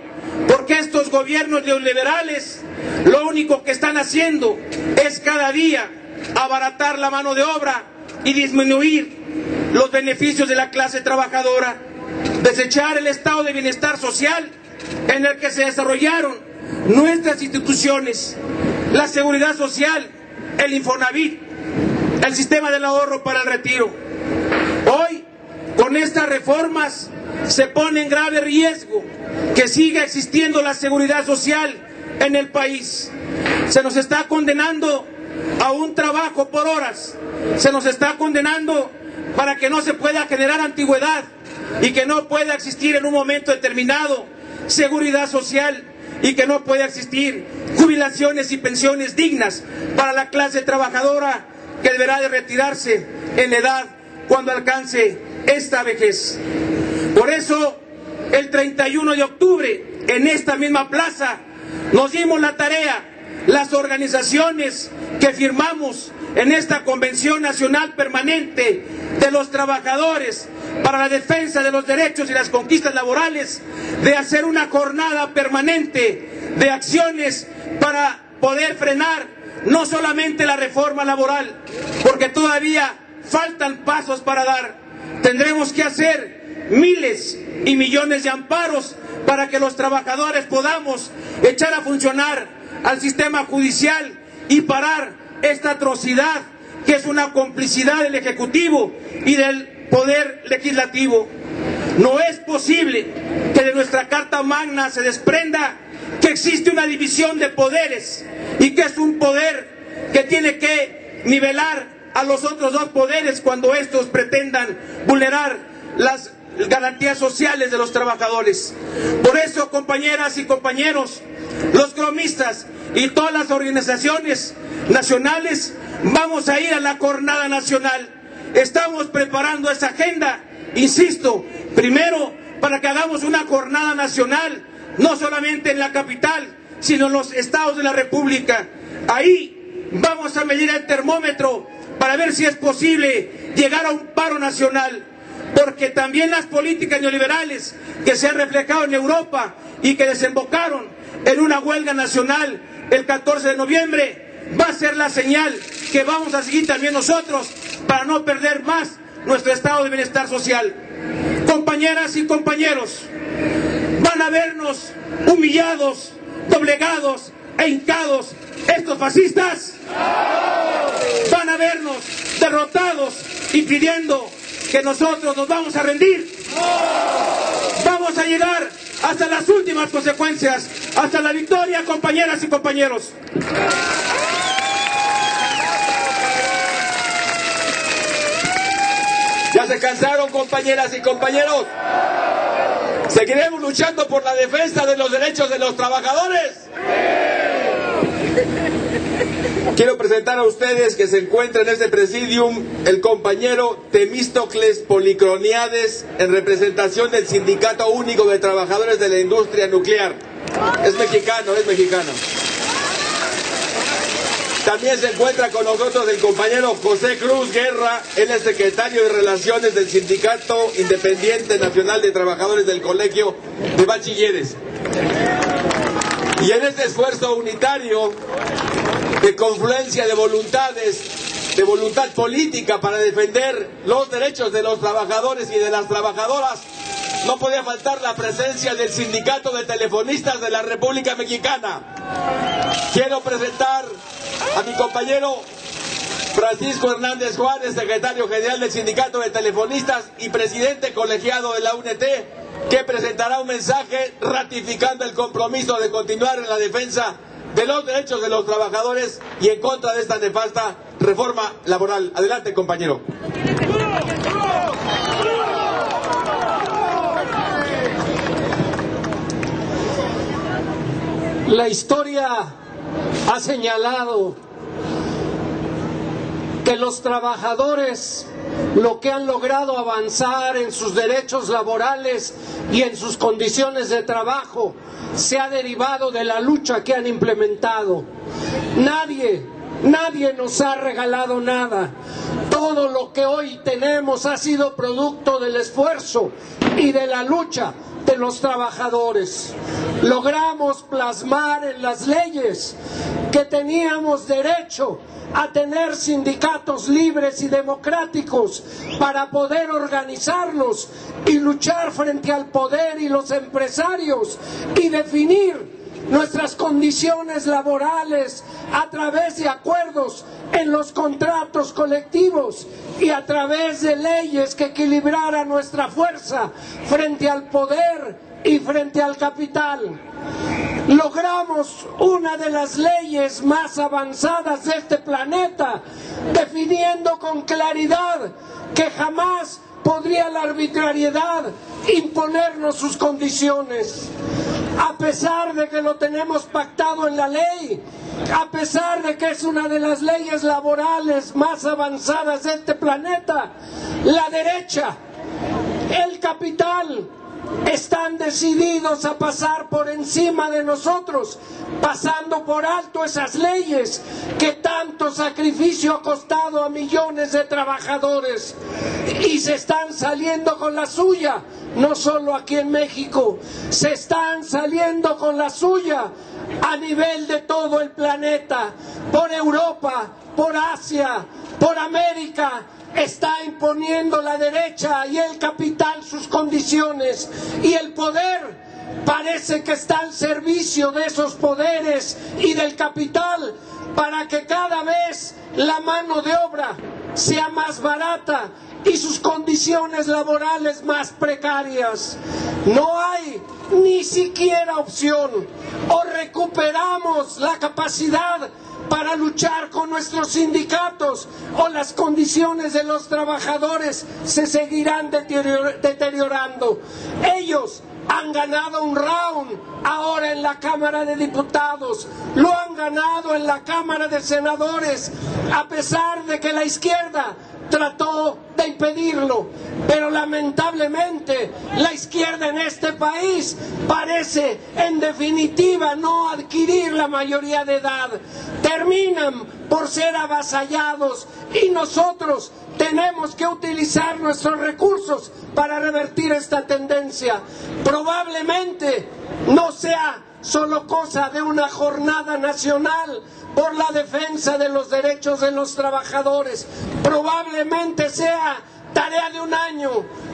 porque estos gobiernos neoliberales lo único que están haciendo es cada día abaratar la mano de obra y disminuir los beneficios de la clase trabajadora, desechar el estado de bienestar social en el que se desarrollaron nuestras instituciones, la seguridad social, el Infonavit, el sistema del ahorro para el retiro. Hoy, con estas reformas, se pone en grave riesgo que siga existiendo la seguridad social en el país. Se nos está condenando a un trabajo por horas, se nos está condenando para que no se pueda generar antigüedad y que no pueda existir en un momento determinado seguridad social y que no pueda existir jubilaciones y pensiones dignas para la clase trabajadora que deberá de retirarse en edad cuando alcance esta vejez. Por eso, el 31 de octubre, en esta misma plaza, nos dimos la tarea, las organizaciones que firmamos en esta Convención Nacional Permanente de los Trabajadores para la Defensa de los Derechos y las Conquistas Laborales, de hacer una jornada permanente de acciones para poder frenar no solamente la reforma laboral, porque todavía faltan pasos para dar. Tendremos que hacer miles y millones de amparos para que los trabajadores podamos echar a funcionar al sistema judicial y parar esta atrocidad que es una complicidad del Ejecutivo y del Poder Legislativo. No es posible que de nuestra Carta Magna se desprenda que existe una división de poderes y que es un poder que tiene que nivelar a los otros dos poderes cuando estos pretendan vulnerar las garantías sociales de los trabajadores. Por eso, compañeras y compañeros, los cromistas y todas las organizaciones nacionales vamos a ir a la jornada nacional. Estamos preparando esa agenda, insisto, primero para que hagamos una jornada nacional, no solamente en la capital, sino en los estados de la República. Ahí vamos a medir el termómetro para ver si es posible llegar a un paro nacional, porque también las políticas neoliberales que se han reflejado en Europa y que desembocaron en una huelga nacional el 14 de noviembre, va a ser la señal que vamos a seguir también nosotros para no perder más nuestro estado de bienestar social. Compañeras y compañeros, van a vernos humillados, doblegados e hincados estos fascistas. Van a vernos derrotados y pidiendo que nosotros nos vamos a rendir. Vamos a llegar hasta las últimas consecuencias, hasta la victoria, compañeras y compañeros. ¿Ya se cansaron, compañeras y compañeros? ¿Seguiremos luchando por la defensa de los derechos de los trabajadores? Quiero presentar a ustedes que se encuentra en este presidium el compañero Temístocles Policroniades en representación del Sindicato Único de Trabajadores de la Industria Nuclear. Es mexicano, es mexicano. También se encuentra con nosotros el compañero José Cruz Guerra, él es secretario de Relaciones del Sindicato Independiente Nacional de Trabajadores del Colegio de Bachilleres. Y en este esfuerzo unitario de confluencia de voluntades, de voluntad política para defender los derechos de los trabajadores y de las trabajadoras, no podía faltar la presencia del Sindicato de Telefonistas de la República Mexicana. Quiero presentar a mi compañero Francisco Hernández Juárez, secretario general del Sindicato de Telefonistas y presidente colegiado de la UNT, que presentará un mensaje ratificando el compromiso de continuar en la defensa de los derechos de los trabajadores y en contra de esta nefasta reforma laboral. Adelante, compañero. La historia ha señalado que los trabajadores lo que han logrado avanzar en sus derechos laborales y en sus condiciones de trabajo se ha derivado de la lucha que han implementado. Nadie nos ha regalado nada. Todo lo que hoy tenemos ha sido producto del esfuerzo y de la lucha de los trabajadores. Logramos plasmar en las leyes que teníamos derecho a tener sindicatos libres y democráticos para poder organizarnos y luchar frente al poder y los empresarios y definir nuestras condiciones laborales a través de acuerdos en los contratos colectivos y a través de leyes que equilibraran nuestra fuerza frente al poder y frente al capital. Logramos una de las leyes más avanzadas de este planeta, definiendo con claridad que jamás podría la arbitrariedad imponernos sus condiciones. A pesar de que lo tenemos pactado en la ley, a pesar de que es una de las leyes laborales más avanzadas de este planeta, la derecha, el capital, están decididos a pasar por encima de nosotros, pasando por alto esas leyes que tanto sacrificio ha costado a millones de trabajadores, y se están saliendo con la suya, no solo aquí en México, se están saliendo con la suya a nivel de todo el planeta, por Europa, por Asia, por América. Está imponiendo la derecha y el capital sus condiciones, y el poder parece que está al servicio de esos poderes y del capital para que cada vez la mano de obra sea más barata y sus condiciones laborales más precarias. No hay ni siquiera opción: o recuperamos la capacidad para luchar con nuestros sindicatos, o las condiciones de los trabajadores se seguirán deteriorando. Ellos han ganado un round ahora en la Cámara de Diputados, lo han ganado en la Cámara de Senadores, a pesar de que la izquierda trató de impedirlo, pero lamentablemente la izquierda en este país parece en definitiva no adquirir la mayoría de edad. Terminan por ser avasallados y nosotros tenemos que utilizar nuestros recursos para revertir esta tendencia. Probablemente no sea solo cosa de una jornada nacional por la defensa de los derechos de los trabajadores, probablemente sea tarea de un año,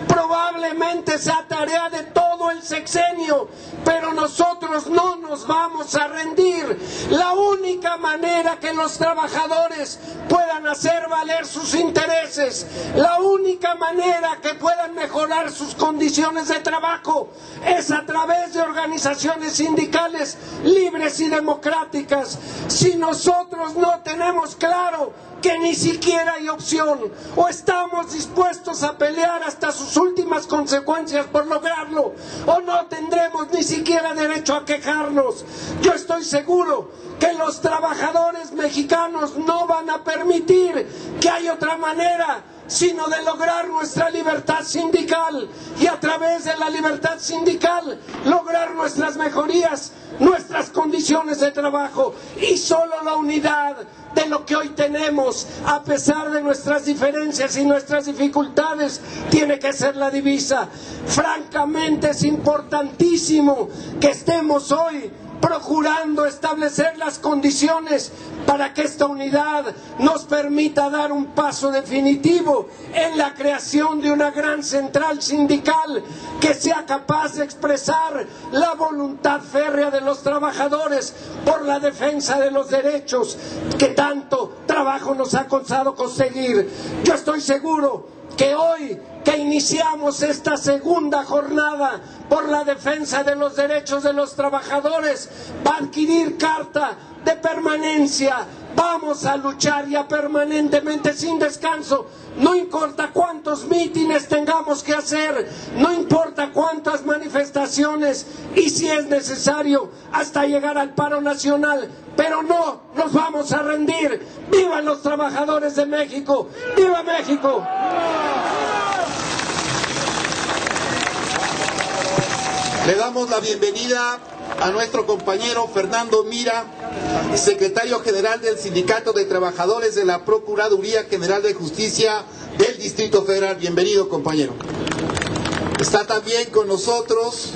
probablemente sea tarea de todo el sexenio, pero nosotros no nos vamos a rendir. La única manera que los trabajadores puedan hacer valer sus intereses, la única manera que puedan mejorar sus condiciones de trabajo, es a través de organizaciones sindicales libres y democráticas. Si nosotros no tenemos claro que ni siquiera hay opción, o estamos dispuestos a pelear hasta sus últimas consecuencias por lograrlo, o no tendremos ni siquiera derecho a quejarnos. Yo estoy seguro que los trabajadores mexicanos no van a permitir que haya otra manera sino de lograr nuestra libertad sindical y a través de la libertad sindical lograr nuestras mejorías, nuestras condiciones de trabajo. Y solo la unidad de lo que hoy tenemos, a pesar de nuestras diferencias y nuestras dificultades, tiene que ser la divisa. Francamente es importantísimo que estemos hoy procurando establecer las condiciones para que esta unidad nos permita dar un paso definitivo en la creación de una gran central sindical que sea capaz de expresar la voluntad férrea de los trabajadores por la defensa de los derechos que tanto trabajo nos ha costado conseguir. Yo estoy seguro que hoy que iniciamos esta segunda jornada por la defensa de los derechos de los trabajadores, va a adquirir carta de permanencia. Vamos a luchar ya permanentemente sin descanso. No importa cuántos mítines tengamos que hacer, no importa cuántas manifestaciones y si es necesario hasta llegar al paro nacional, pero no nos vamos a rendir. ¡Vivan los trabajadores de México! ¡Viva México! Le damos la bienvenida a nuestro compañero Fernando Mira, secretario general del Sindicato de Trabajadores de la Procuraduría General de Justicia del Distrito Federal. Bienvenido, compañero. Está también con nosotros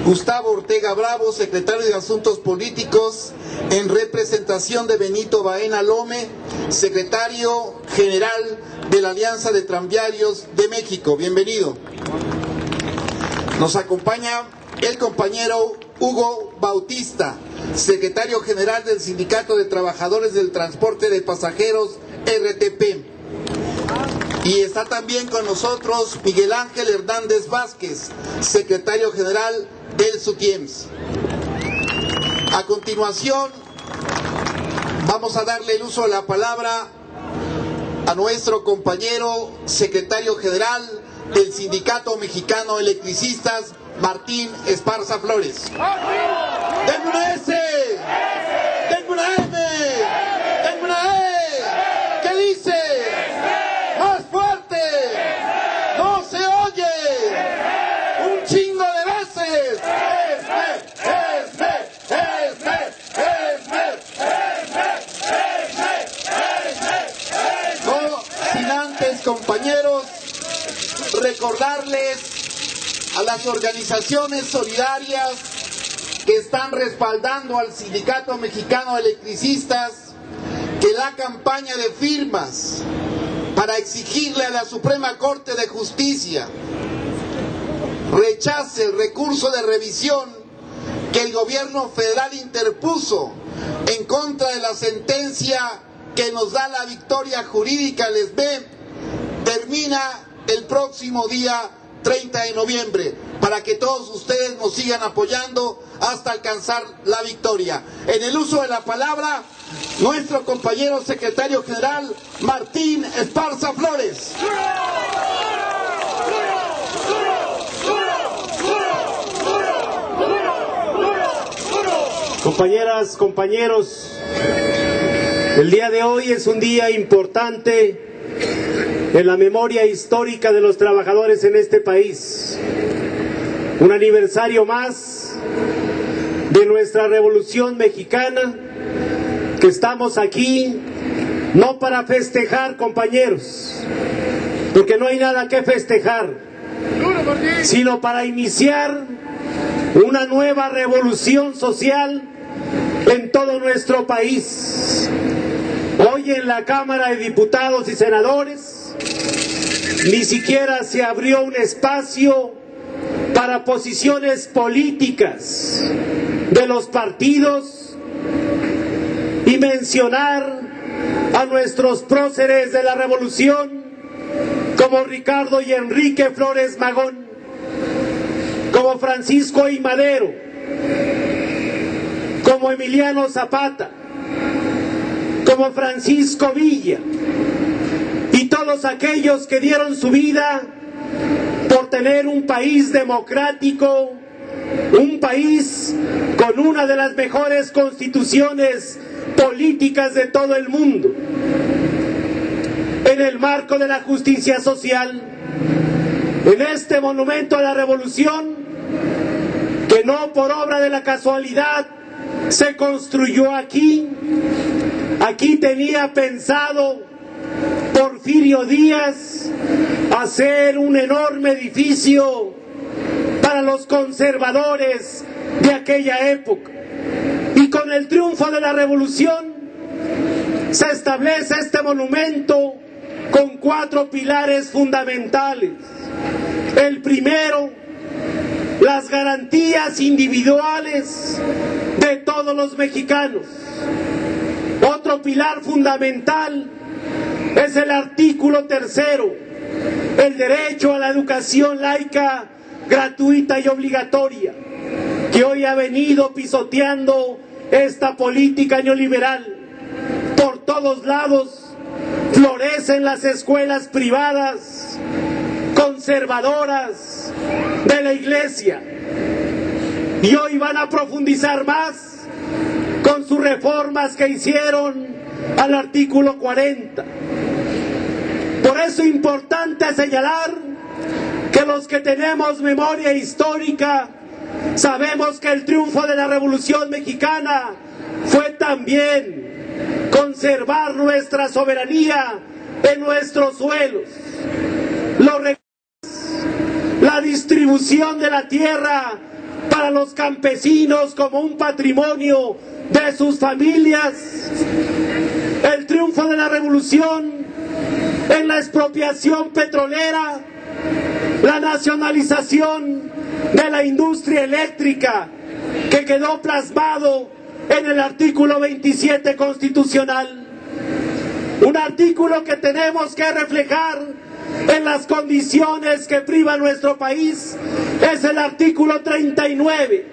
Gustavo Ortega Bravo, secretario de Asuntos Políticos, en representación de Benito Baena Lome, secretario general de la Alianza de Tranviarios de México. Bienvenido. Nos acompaña el compañero Hugo Bautista, secretario general del Sindicato de Trabajadores del Transporte de Pasajeros, RTP. Y está también con nosotros Miguel Ángel Hernández Vázquez, secretario general del SUTIEMS. A continuación, vamos a darle el uso de la palabra a nuestro compañero secretario general del Sindicato Mexicano de Electricistas, Martín Esparza Flores. ¡Denme una S! ¡Denme una M! ¡Denme una E! ¿Qué dice? ¡Más fuerte! ¡No se oye! ¡Un chingo de veces! No sin antes, compañeros, recordarles a las organizaciones solidarias que están respaldando al Sindicato Mexicano de Electricistas que la campaña de firmas para exigirle a la Suprema Corte de Justicia rechace el recurso de revisión que el gobierno federal interpuso en contra de la sentencia que nos da la victoria jurídica al SME, termina el próximo día 30 de noviembre, para que todos ustedes nos sigan apoyando hasta alcanzar la victoria. En el uso de la palabra, nuestro compañero secretario general, Martín Esparza Flores. Compañeras, compañeros, el día de hoy es un día importante en la memoria histórica de los trabajadores en este país. Un aniversario más de nuestra Revolución Mexicana, que estamos aquí no para festejar, compañeros, porque no hay nada que festejar, sino para iniciar una nueva revolución social en todo nuestro país. Hoy en la Cámara de Diputados y Senadores ni siquiera se abrió un espacio para posiciones políticas de los partidos y mencionar a nuestros próceres de la revolución como Ricardo y Enrique Flores Magón, como Francisco I. Madero, como Emiliano Zapata, como Francisco Villa, y todos aquellos que dieron su vida por tener un país democrático, un país con una de las mejores constituciones políticas de todo el mundo. En en el marco de la justicia social, en este monumento a la revolución, que no por obra de la casualidad se construyó aquí. Aquí tenía pensado Porfirio Díaz hacer un enorme edificio para los conservadores de aquella época. Y con el triunfo de la revolución se establece este monumento con 4 pilares fundamentales. El primero, las garantías individuales de todos los mexicanos. Otro pilar fundamental es el artículo 3º, el derecho a la educación laica, gratuita y obligatoria, que hoy ha venido pisoteando esta política neoliberal. Por todos lados florecen las escuelas privadas, conservadoras de la Iglesia, y hoy van a profundizar más con sus reformas que hicieron al artículo 40. Por eso es importante señalar que los que tenemos memoria histórica sabemos que el triunfo de la Revolución Mexicana fue también conservar nuestra soberanía en nuestros suelos, los recursos, la distribución de la tierra para los campesinos como un patrimonio de sus familias, el triunfo de la revolución en la expropiación petrolera, la nacionalización de la industria eléctrica que quedó plasmado en el artículo 27 constitucional, un artículo que tenemos que reflejar en las condiciones que priva nuestro país, es el artículo 39.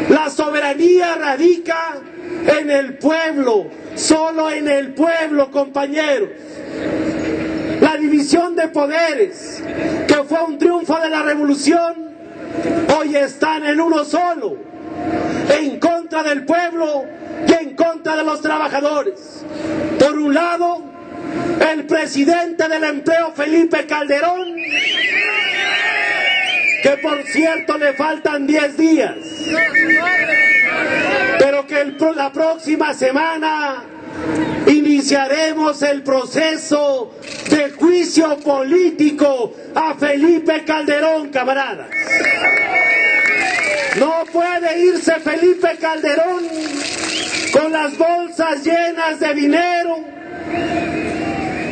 La soberanía radica en el pueblo, solo en el pueblo, compañeros. La división de poderes, que fue un triunfo de la revolución, hoy están en uno solo, en contra del pueblo y en contra de los trabajadores. Por un lado, el presidente del empleo, Felipe Calderón, que por cierto le faltan 10 días, pero que la próxima semana iniciaremos el proceso de juicio político a Felipe Calderón, camaradas. No puede irse Felipe Calderón con las bolsas llenas de dinero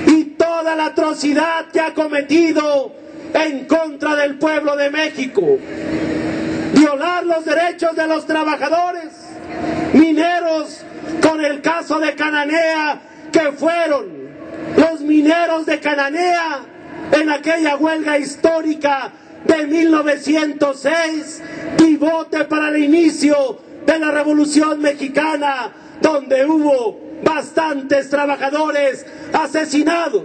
y toda la atrocidad que ha cometido en contra del pueblo de México. Violar los derechos de los trabajadores mineros, con el caso de Cananea, que fueron los mineros de Cananea en aquella huelga histórica de 1906, pivote para el inicio de la Revolución Mexicana, donde hubo bastantes trabajadores asesinados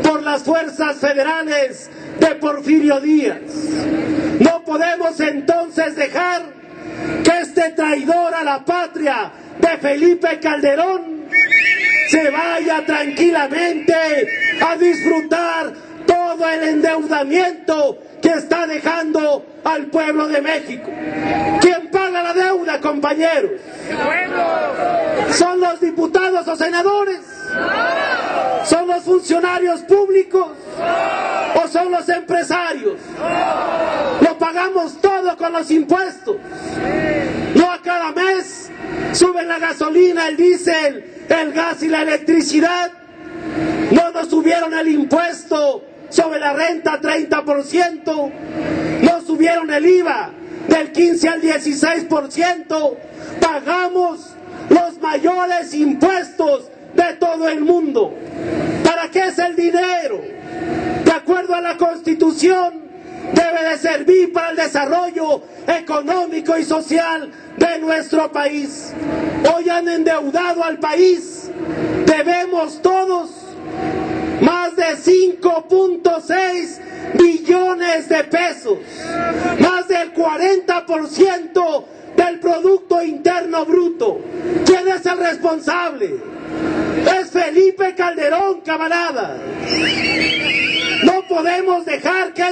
por las fuerzas federales de Porfirio Díaz. No podemos entonces dejar que este traidor a la patria de Felipe Calderón se vaya tranquilamente a disfrutar todo el endeudamiento que está dejando al pueblo de México. ¿Quién paga la deuda, compañeros? ¿Son los diputados o senadores? ¿Son los funcionarios públicos? ¿O son los empresarios? Lo pagamos todo con los impuestos. No a cada mes suben la gasolina, el diésel, el gas y la electricidad. No nos subieron el impuesto sobre la renta 30%, no subieron el IVA del 15 al 16%, pagamos los mayores impuestos de todo el mundo. ¿Para qué es el dinero? De acuerdo a la Constitución, debe de servir para el desarrollo económico y social de nuestro país. Hoy han endeudado al país, debemos todos más de 5.6 billones de pesos, más del 40% del Producto Interno gobierno bruto. ¿Quién es el responsable? Es Felipe Calderón, camarada. No podemos dejar que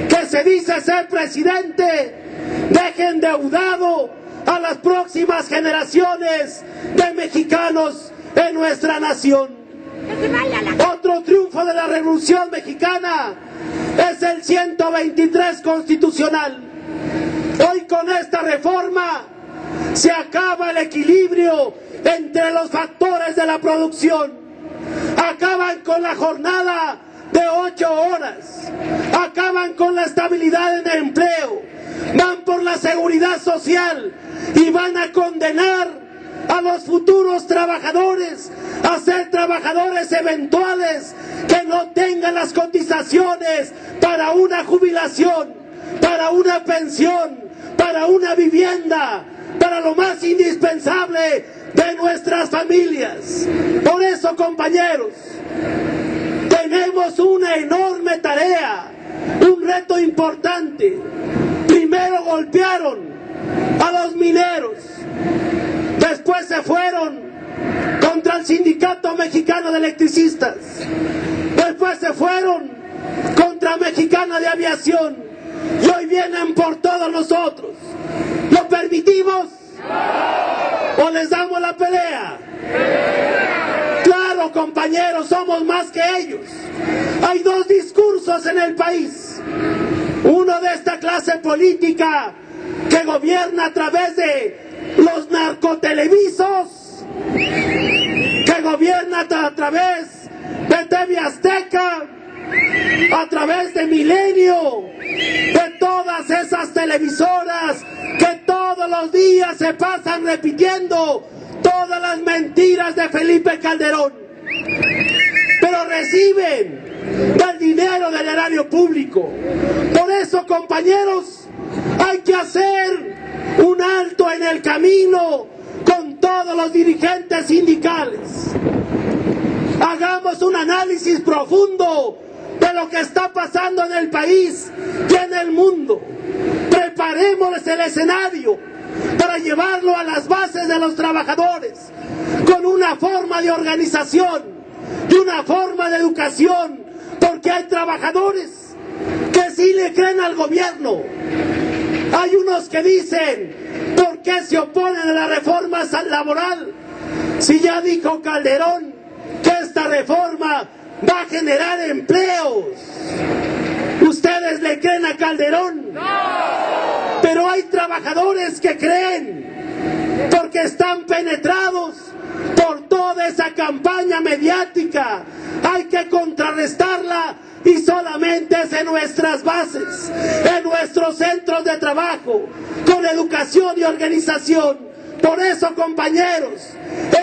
que se dice ser presidente, deje endeudado a las próximas generaciones de mexicanos en nuestra nación. Otro triunfo de la Revolución Mexicana es el 123 constitucional. Hoy con esta reforma se acaba el equilibrio entre los factores de la producción. Acaban con la jornada de 8 horas, acaban con la estabilidad en el empleo, van por la seguridad social y van a condenar a los futuros trabajadores a ser trabajadores eventuales que no tengan las cotizaciones para una jubilación, para una pensión, para una vivienda, para lo más indispensable de nuestras familias. Por eso, compañeros, tenemos una enorme tarea, un reto importante. Primero golpearon a los mineros, después se fueron contra el Sindicato Mexicano de Electricistas, después se fueron contra Mexicana de Aviación y hoy vienen por todos nosotros. ¿Lo permitimos? ¿O les damos la pelea? Claro, compañeros, somos más que ellos. Hay dos discursos en el país. Uno de esta clase política que gobierna a través de los narcotelevisos, que gobierna a través de TV Azteca, a través de Milenio, de todas esas televisoras que todos los días se pasan repitiendo todas las mentiras de Felipe Calderón, pero reciben del dinero del erario público. Por eso, compañeros, hay que hacer un alto en el camino con todos los dirigentes sindicales. Hagamos un análisis profundo de lo que está pasando en el país y en el mundo. Preparemos el escenario para llevarlo a las bases de los trabajadores, con una forma de organización y una forma de educación, porque hay trabajadores que sí le creen al gobierno. Hay unos que dicen, ¿por qué se oponen a la reforma laboral? Si ya dijo Calderón que esta reforma va a generar empleos. ¿Ustedes le creen a Calderón? ¡No! Pero hay trabajadores que creen, porque están penetrados por toda esa campaña mediática. Hay que contrarrestarla y solamente es en nuestras bases, en nuestros centros de trabajo, con educación y organización. Por eso, compañeros,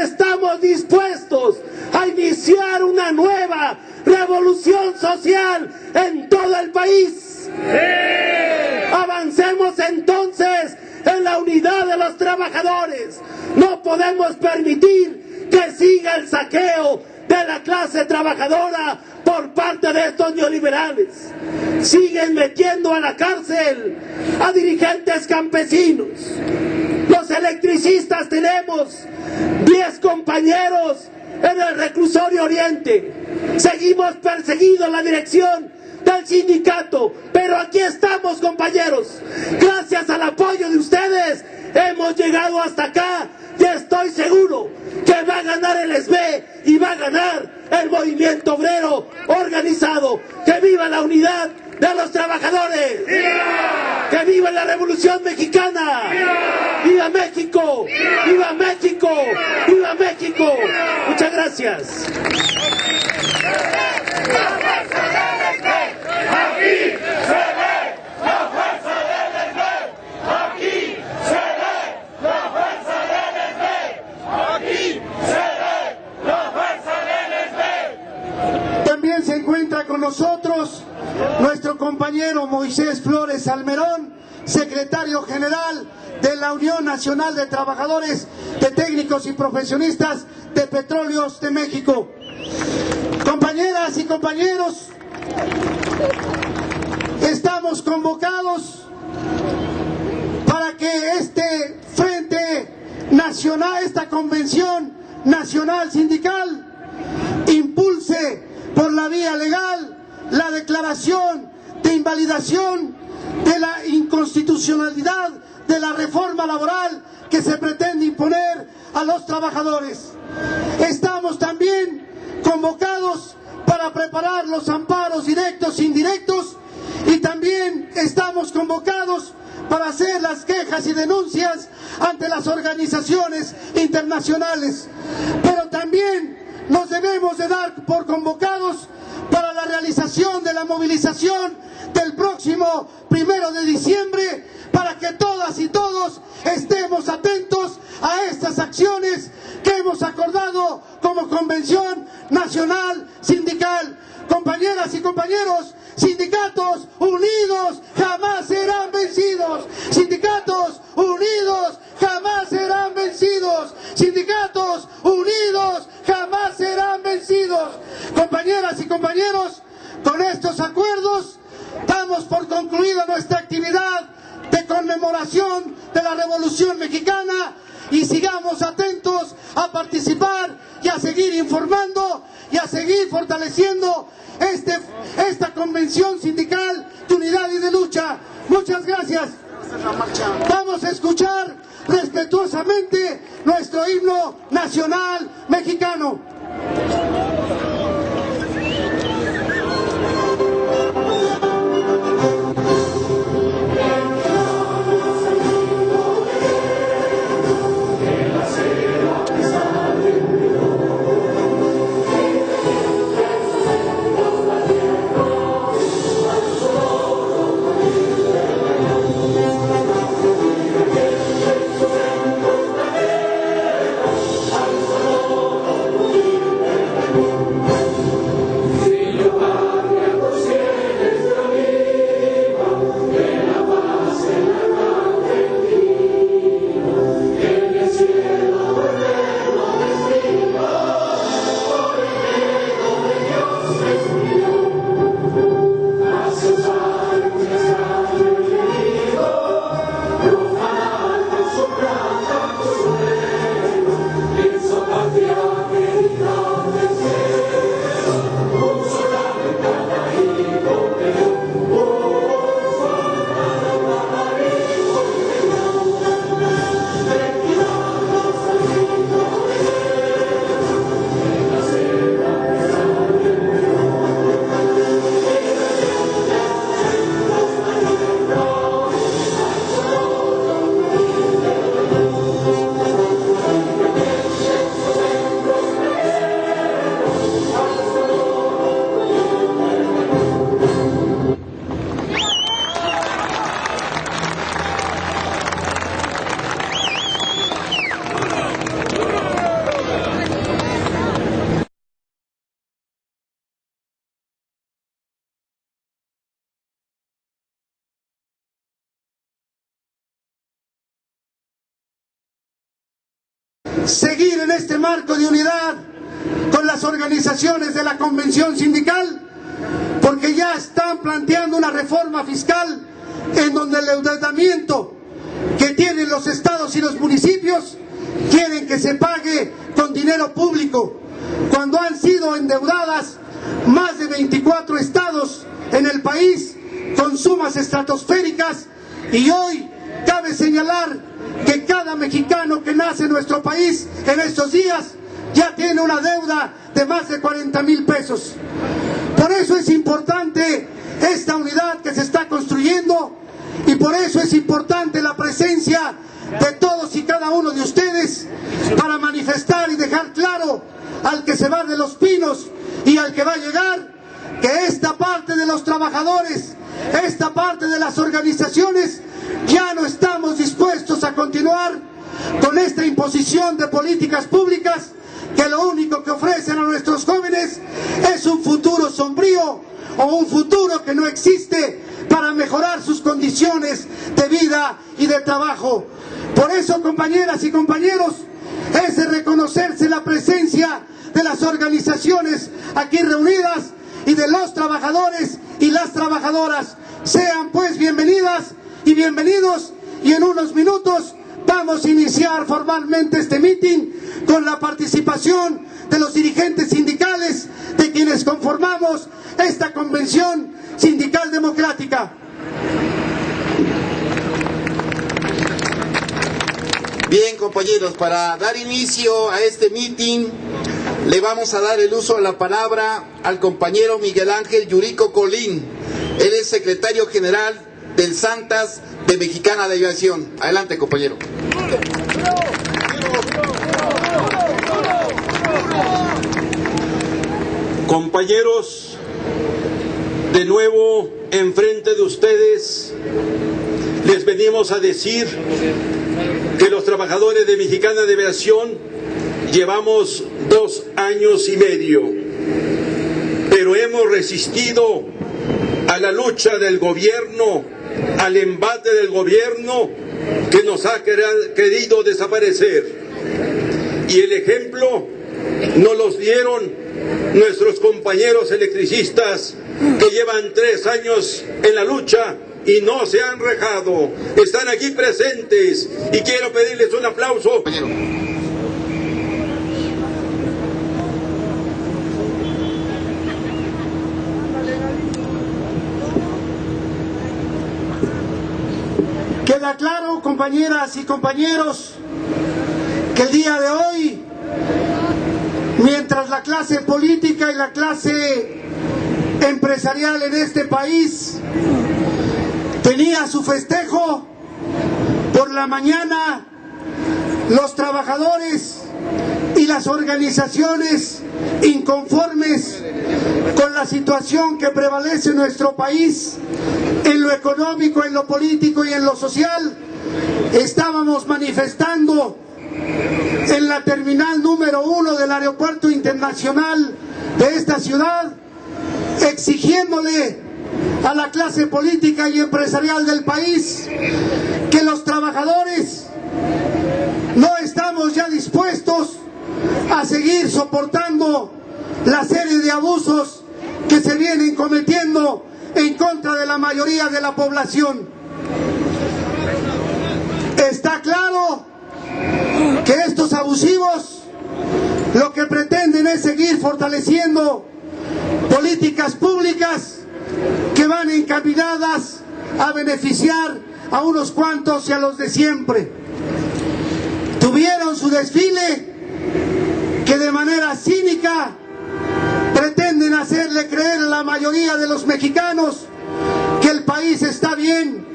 estamos dispuestos a iniciar una nueva revolución social en todo el país. ¡Sí! Avancemos entonces en la unidad de los trabajadores. No podemos permitir que siga el saqueo de la clase trabajadora por parte de estos neoliberales. Siguen metiendo a la cárcel a dirigentes campesinos. Los electricistas tenemos 10 compañeros en el reclusorio Oriente. Seguimos perseguidos en la dirección del sindicato, pero aquí estamos, compañeros. Gracias al apoyo de ustedes hemos llegado hasta acá y estoy seguro que va a ganar el SB y va a ganar el movimiento obrero organizado. ¡Que viva la unidad de los trabajadores! ¡Viva! ¡Que viva la Revolución Mexicana! ¡Viva! ¡Viva México! ¡Viva! ¡Viva México! ¡Viva! ¡Viva México! Muchas gracias. También se encuentra con nosotros nuestro compañero Moisés Flores Almerón, secretario general de la Unión Nacional de Trabajadores de Técnicos y Profesionistas de Petróleos de México. Compañeras y compañeros, estamos convocados para que este frente esta convención nacional sindical impulse por la vía legal la declaración de invalidación de la inconstitucionalidad de la reforma laboral que se pretende imponer a los trabajadores. Estamos también convocados para preparar los amparos directos e indirectos, y también estamos convocados para hacer las quejas y denuncias ante las organizaciones internacionales. Pero también nos debemos de dar por convocados para la realización de la movilización del próximo 1 de diciembre, para que todas y todos estemos atentos a estas acciones que hemos acordado como Convención Nacional Sindical. Compañeras y compañeros, sindicatos unidos jamás serán vencidos. Sindicatos unidos jamás serán vencidos. Sindicatos unidos jamás serán vencidos. Compañeras y compañeros, con estos acuerdos damos por concluida nuestra actividad de conmemoración de la Revolución Mexicana, y sigamos atentos a participar y a seguir informando y a seguir fortaleciendo esta convención sindical de unidad y de lucha. Muchas gracias. Vamos a escuchar respetuosamente nuestro himno nacional mexicano. Seguir en este marco de unidad con las organizaciones de la Convención Sindical, porque ya están planteando una reforma fiscal en donde el endeudamiento que tienen los estados y los municipios quieren que se pague con dinero público, cuando han sido endeudadas más de 24 estados en el país con sumas estratosféricas. Y hoy cabe señalar que cada mexicano que nace en nuestro país en estos días ya tiene una deuda de más de 40,000 pesos. Por eso es importante esta unidad que se está construyendo, y por eso es importante la presencia de todos y cada uno de ustedes para manifestar y dejar claro al que se va de Los Pinos y al que va a llegar, que esta parte de los trabajadores, esta parte de las organizaciones, ya no estamos dispuestos a continuar con esta imposición de políticas públicas que lo único que ofrecen a nuestros jóvenes es un futuro sombrío o un futuro que no existe para mejorar sus condiciones de vida y de trabajo. Por eso, compañeras y compañeros, es de reconocerse la presencia de las organizaciones aquí reunidas y de los trabajadores y las trabajadoras. Sean pues bienvenidas y bienvenidos, y en unos minutos vamos a iniciar formalmente este mitin con la participación de los dirigentes sindicales de quienes conformamos esta Convención Sindical Democrática. Bien, compañeros, para dar inicio a este mitin, le vamos a dar el uso de la palabra al compañero Miguel Ángel Yurico Colín. Él es secretario general del Santas de Mexicana de Aviación. Adelante, compañero. Compañeros, de nuevo enfrente de ustedes les venimos a decir que los trabajadores de Mexicana de Aviación llevamos 2 años y medio, pero hemos resistido a la lucha del gobierno, al embate del gobierno que nos ha querido desaparecer. Y el ejemplo nos los dieron nuestros compañeros electricistas que llevan 3 años en la lucha y no se han rajado. Están aquí presentes y quiero pedirles un aplauso. Queda claro, compañeras y compañeros, que el día de hoy, mientras la clase política y la clase empresarial en este país tenía su festejo, por la mañana los trabajadores y las organizaciones inconformes con la situación que prevalece en nuestro país, en lo económico, en lo político y en lo social, estábamos manifestando en la terminal número 1 del Aeropuerto Internacional de esta ciudad, exigiéndole a la clase política y empresarial del país que los trabajadores no estamos ya dispuestos a seguir soportando la serie de abusos que se vienen cometiendo en contra de la mayoría de la población. Está claro que estos abusivos lo que pretenden es seguir fortaleciendo políticas públicas que van encaminadas a beneficiar a unos cuantos y a los de siempre. Tuvieron su desfile que de manera cínica pretenden hacerle creer a la mayoría de los mexicanos que el país está bien,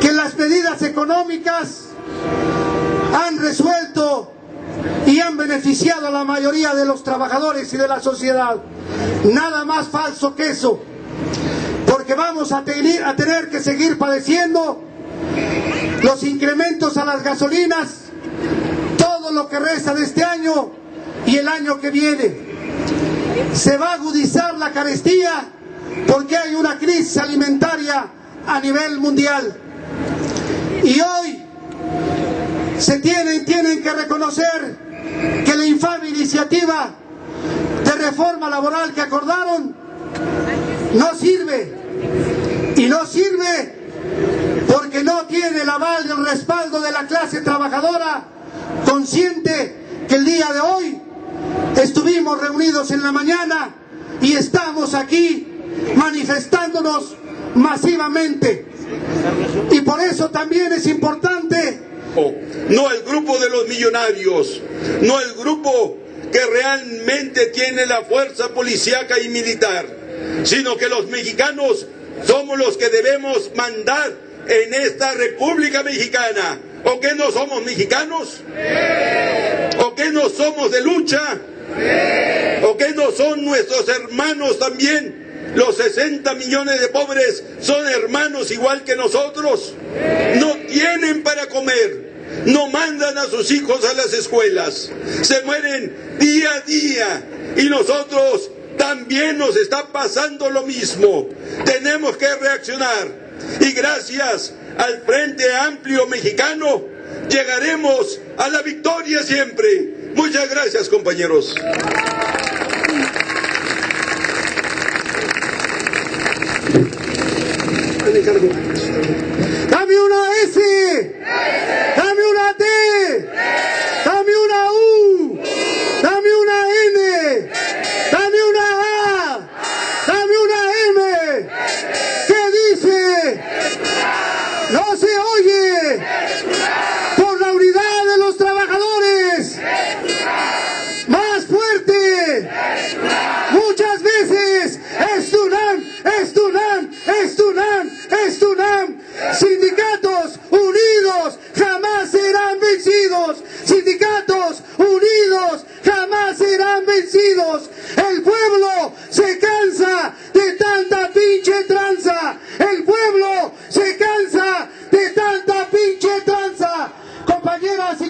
que las medidas económicas han resuelto y han beneficiado a la mayoría de los trabajadores y de la sociedad. Nada más falso que eso, porque vamos a tener que seguir padeciendo los incrementos a las gasolinas todo lo que resta de este año y el año que viene. Se va a agudizar la carestía porque hay una crisis alimentaria a nivel mundial. Y hoy tienen que reconocer que la infame iniciativa de reforma laboral que acordaron no sirve. Y no sirve porque no tiene el aval y el respaldo de la clase trabajadora, consciente que el día de hoy estuvimos reunidos en la mañana y estamos aquí manifestándonos masivamente. Y por eso también es importante, no el grupo de los millonarios, no el grupo que realmente tiene la fuerza policíaca y militar, sino que los mexicanos somos los que debemos mandar en esta República Mexicana. ¿O qué no somos mexicanos? ¿O qué no somos de lucha? ¿O qué no son nuestros hermanos también? Los 60 millones de pobres son hermanos igual que nosotros. No tienen para comer, no mandan a sus hijos a las escuelas, se mueren día a día y nosotros también nos está pasando lo mismo. Tenemos que reaccionar y gracias al Frente Amplio Mexicano llegaremos a la victoria siempre. Muchas gracias, compañeros. ¡Dame una S!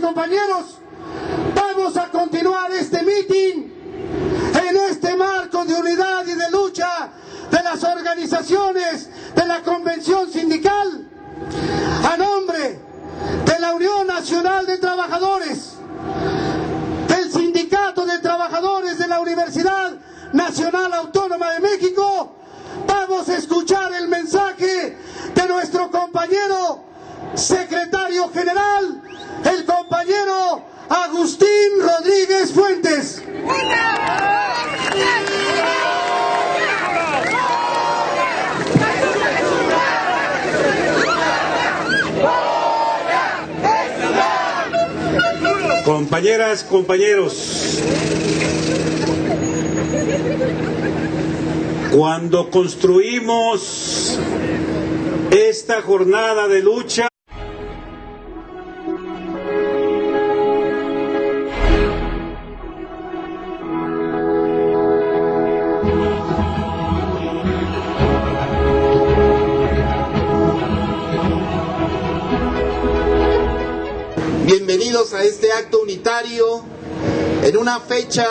compañeros, vamos a continuar este mitin en este marco de unidad y de lucha de las organizaciones de la Convención Sindical, a nombre de la Unión Nacional de Trabajadores, del Sindicato de Trabajadores de la Universidad Nacional Autónoma de México. Vamos a escuchar el mensaje de nuestro compañero secretario general, el compañero Agustín Rodríguez Fuentes. Compañeras, compañeros, cuando construimos esta jornada de lucha, bienvenidos a este acto unitario en una fecha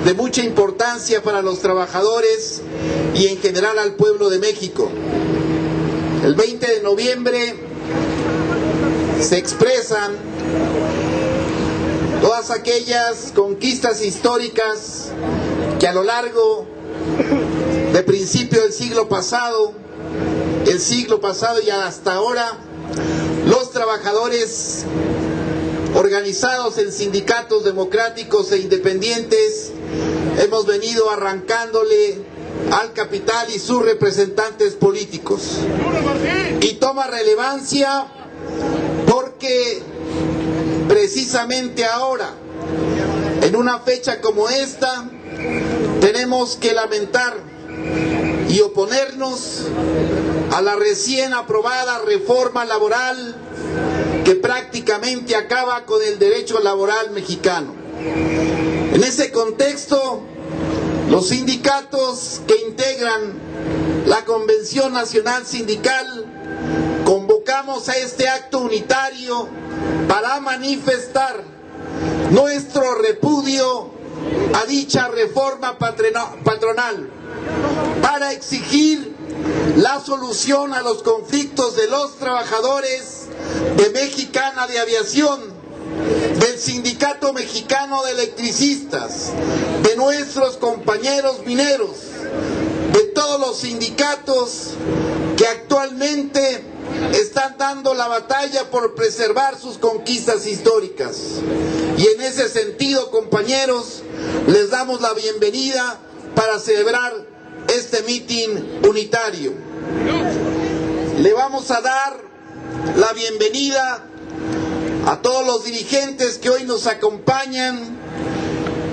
de mucha importancia para los trabajadores y en general al pueblo de México. El 20 de noviembre se expresan todas aquellas conquistas históricas que a lo largo de principio del siglo pasado y hasta ahora, los trabajadores organizados en sindicatos democráticos e independientes hemos venido arrancándole al capital y sus representantes políticos. Y toma relevancia porque precisamente ahora, en una fecha como esta, tenemos que lamentar y oponernos a la recién aprobada reforma laboral que prácticamente acaba con el derecho laboral mexicano. En ese contexto, los sindicatos que integran la Convención Nacional Sindical convocamos a este acto unitario para manifestar nuestro repudio a dicha reforma patronal, para exigir la solución a los conflictos de los trabajadores de Mexicana de Aviación, del Sindicato Mexicano de Electricistas, de nuestros compañeros mineros, de todos los sindicatos que actualmente están dando la batalla por preservar sus conquistas históricas. Y en ese sentido, compañeros, les damos la bienvenida para celebrar este mitin unitario. Le vamos a dar la bienvenida a todos los dirigentes que hoy nos acompañan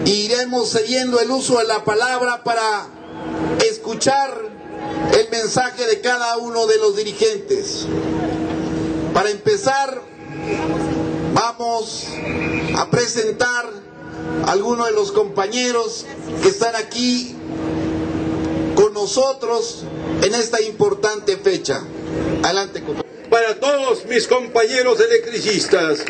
e iremos cediendo el uso de la palabra para escuchar el mensaje de cada uno de los dirigentes. Para empezar, vamos a presentar a algunos de los compañeros que están aquí con nosotros en esta importante fecha. Adelante, compañero. Para todos mis compañeros electricistas,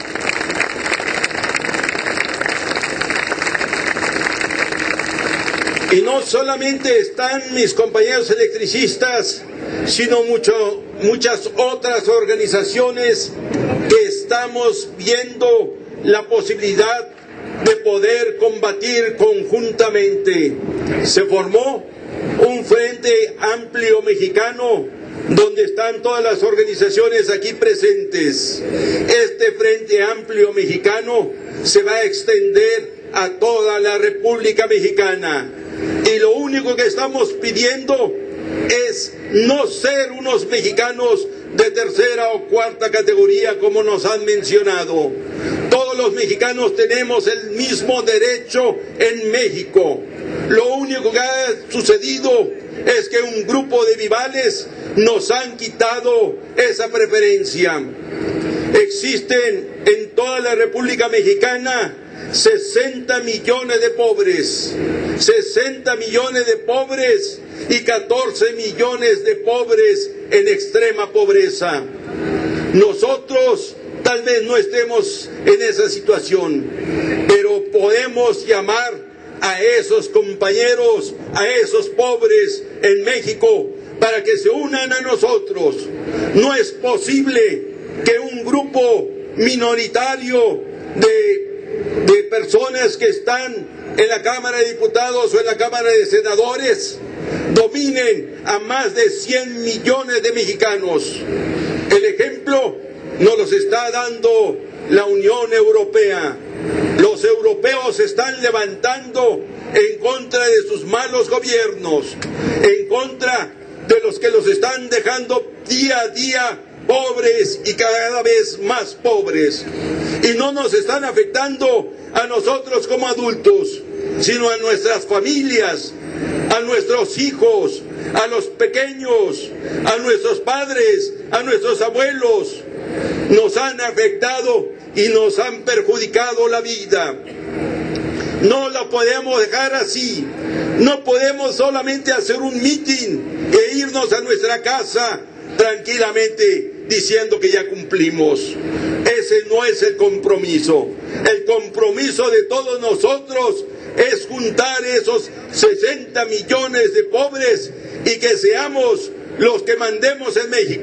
y no solamente están mis compañeros electricistas, sino muchas otras organizaciones que estamos viendo la posibilidad de poder combatir conjuntamente. Se formó un Frente Amplio Mexicano donde están todas las organizaciones aquí presentes. Este Frente Amplio Mexicano se va a extender a toda la República Mexicana. Y lo único que estamos pidiendo es no ser unos mexicanos de tercera o cuarta categoría como nos han mencionado. Todos los mexicanos tenemos el mismo derecho en México. Lo único que ha sucedido es que un grupo de vivales nos han quitado esa preferencia. Existen en toda la República Mexicana 60 millones de pobres, 60 millones de pobres y 14 millones de pobres en extrema pobreza. Nosotros tal vez no estemos en esa situación, pero podemos llamar a esos compañeros, a esos pobres en México, para que se unan a nosotros. No es posible que un grupo minoritario de personas que están en la Cámara de Diputados o en la Cámara de Senadores dominen a más de 100 millones de mexicanos. El ejemplo nos los está dando la Unión Europea. Los europeos se están levantando en contra de sus malos gobiernos, en contra de los que los están dejando día a día pobres y cada vez más pobres. Y no nos están afectando a nosotros como adultos, sino a nuestras familias, a nuestros hijos, a los pequeños, a nuestros padres, a nuestros abuelos. Nos han afectado y nos han perjudicado la vida. No la podemos dejar así. No podemos solamente hacer un mitin e irnos a nuestra casa tranquilamente diciendo que ya cumplimos. Ese no es el compromiso. El compromiso de todos nosotros es juntar esos 60 millones de pobres y que seamos los que mandemos en México.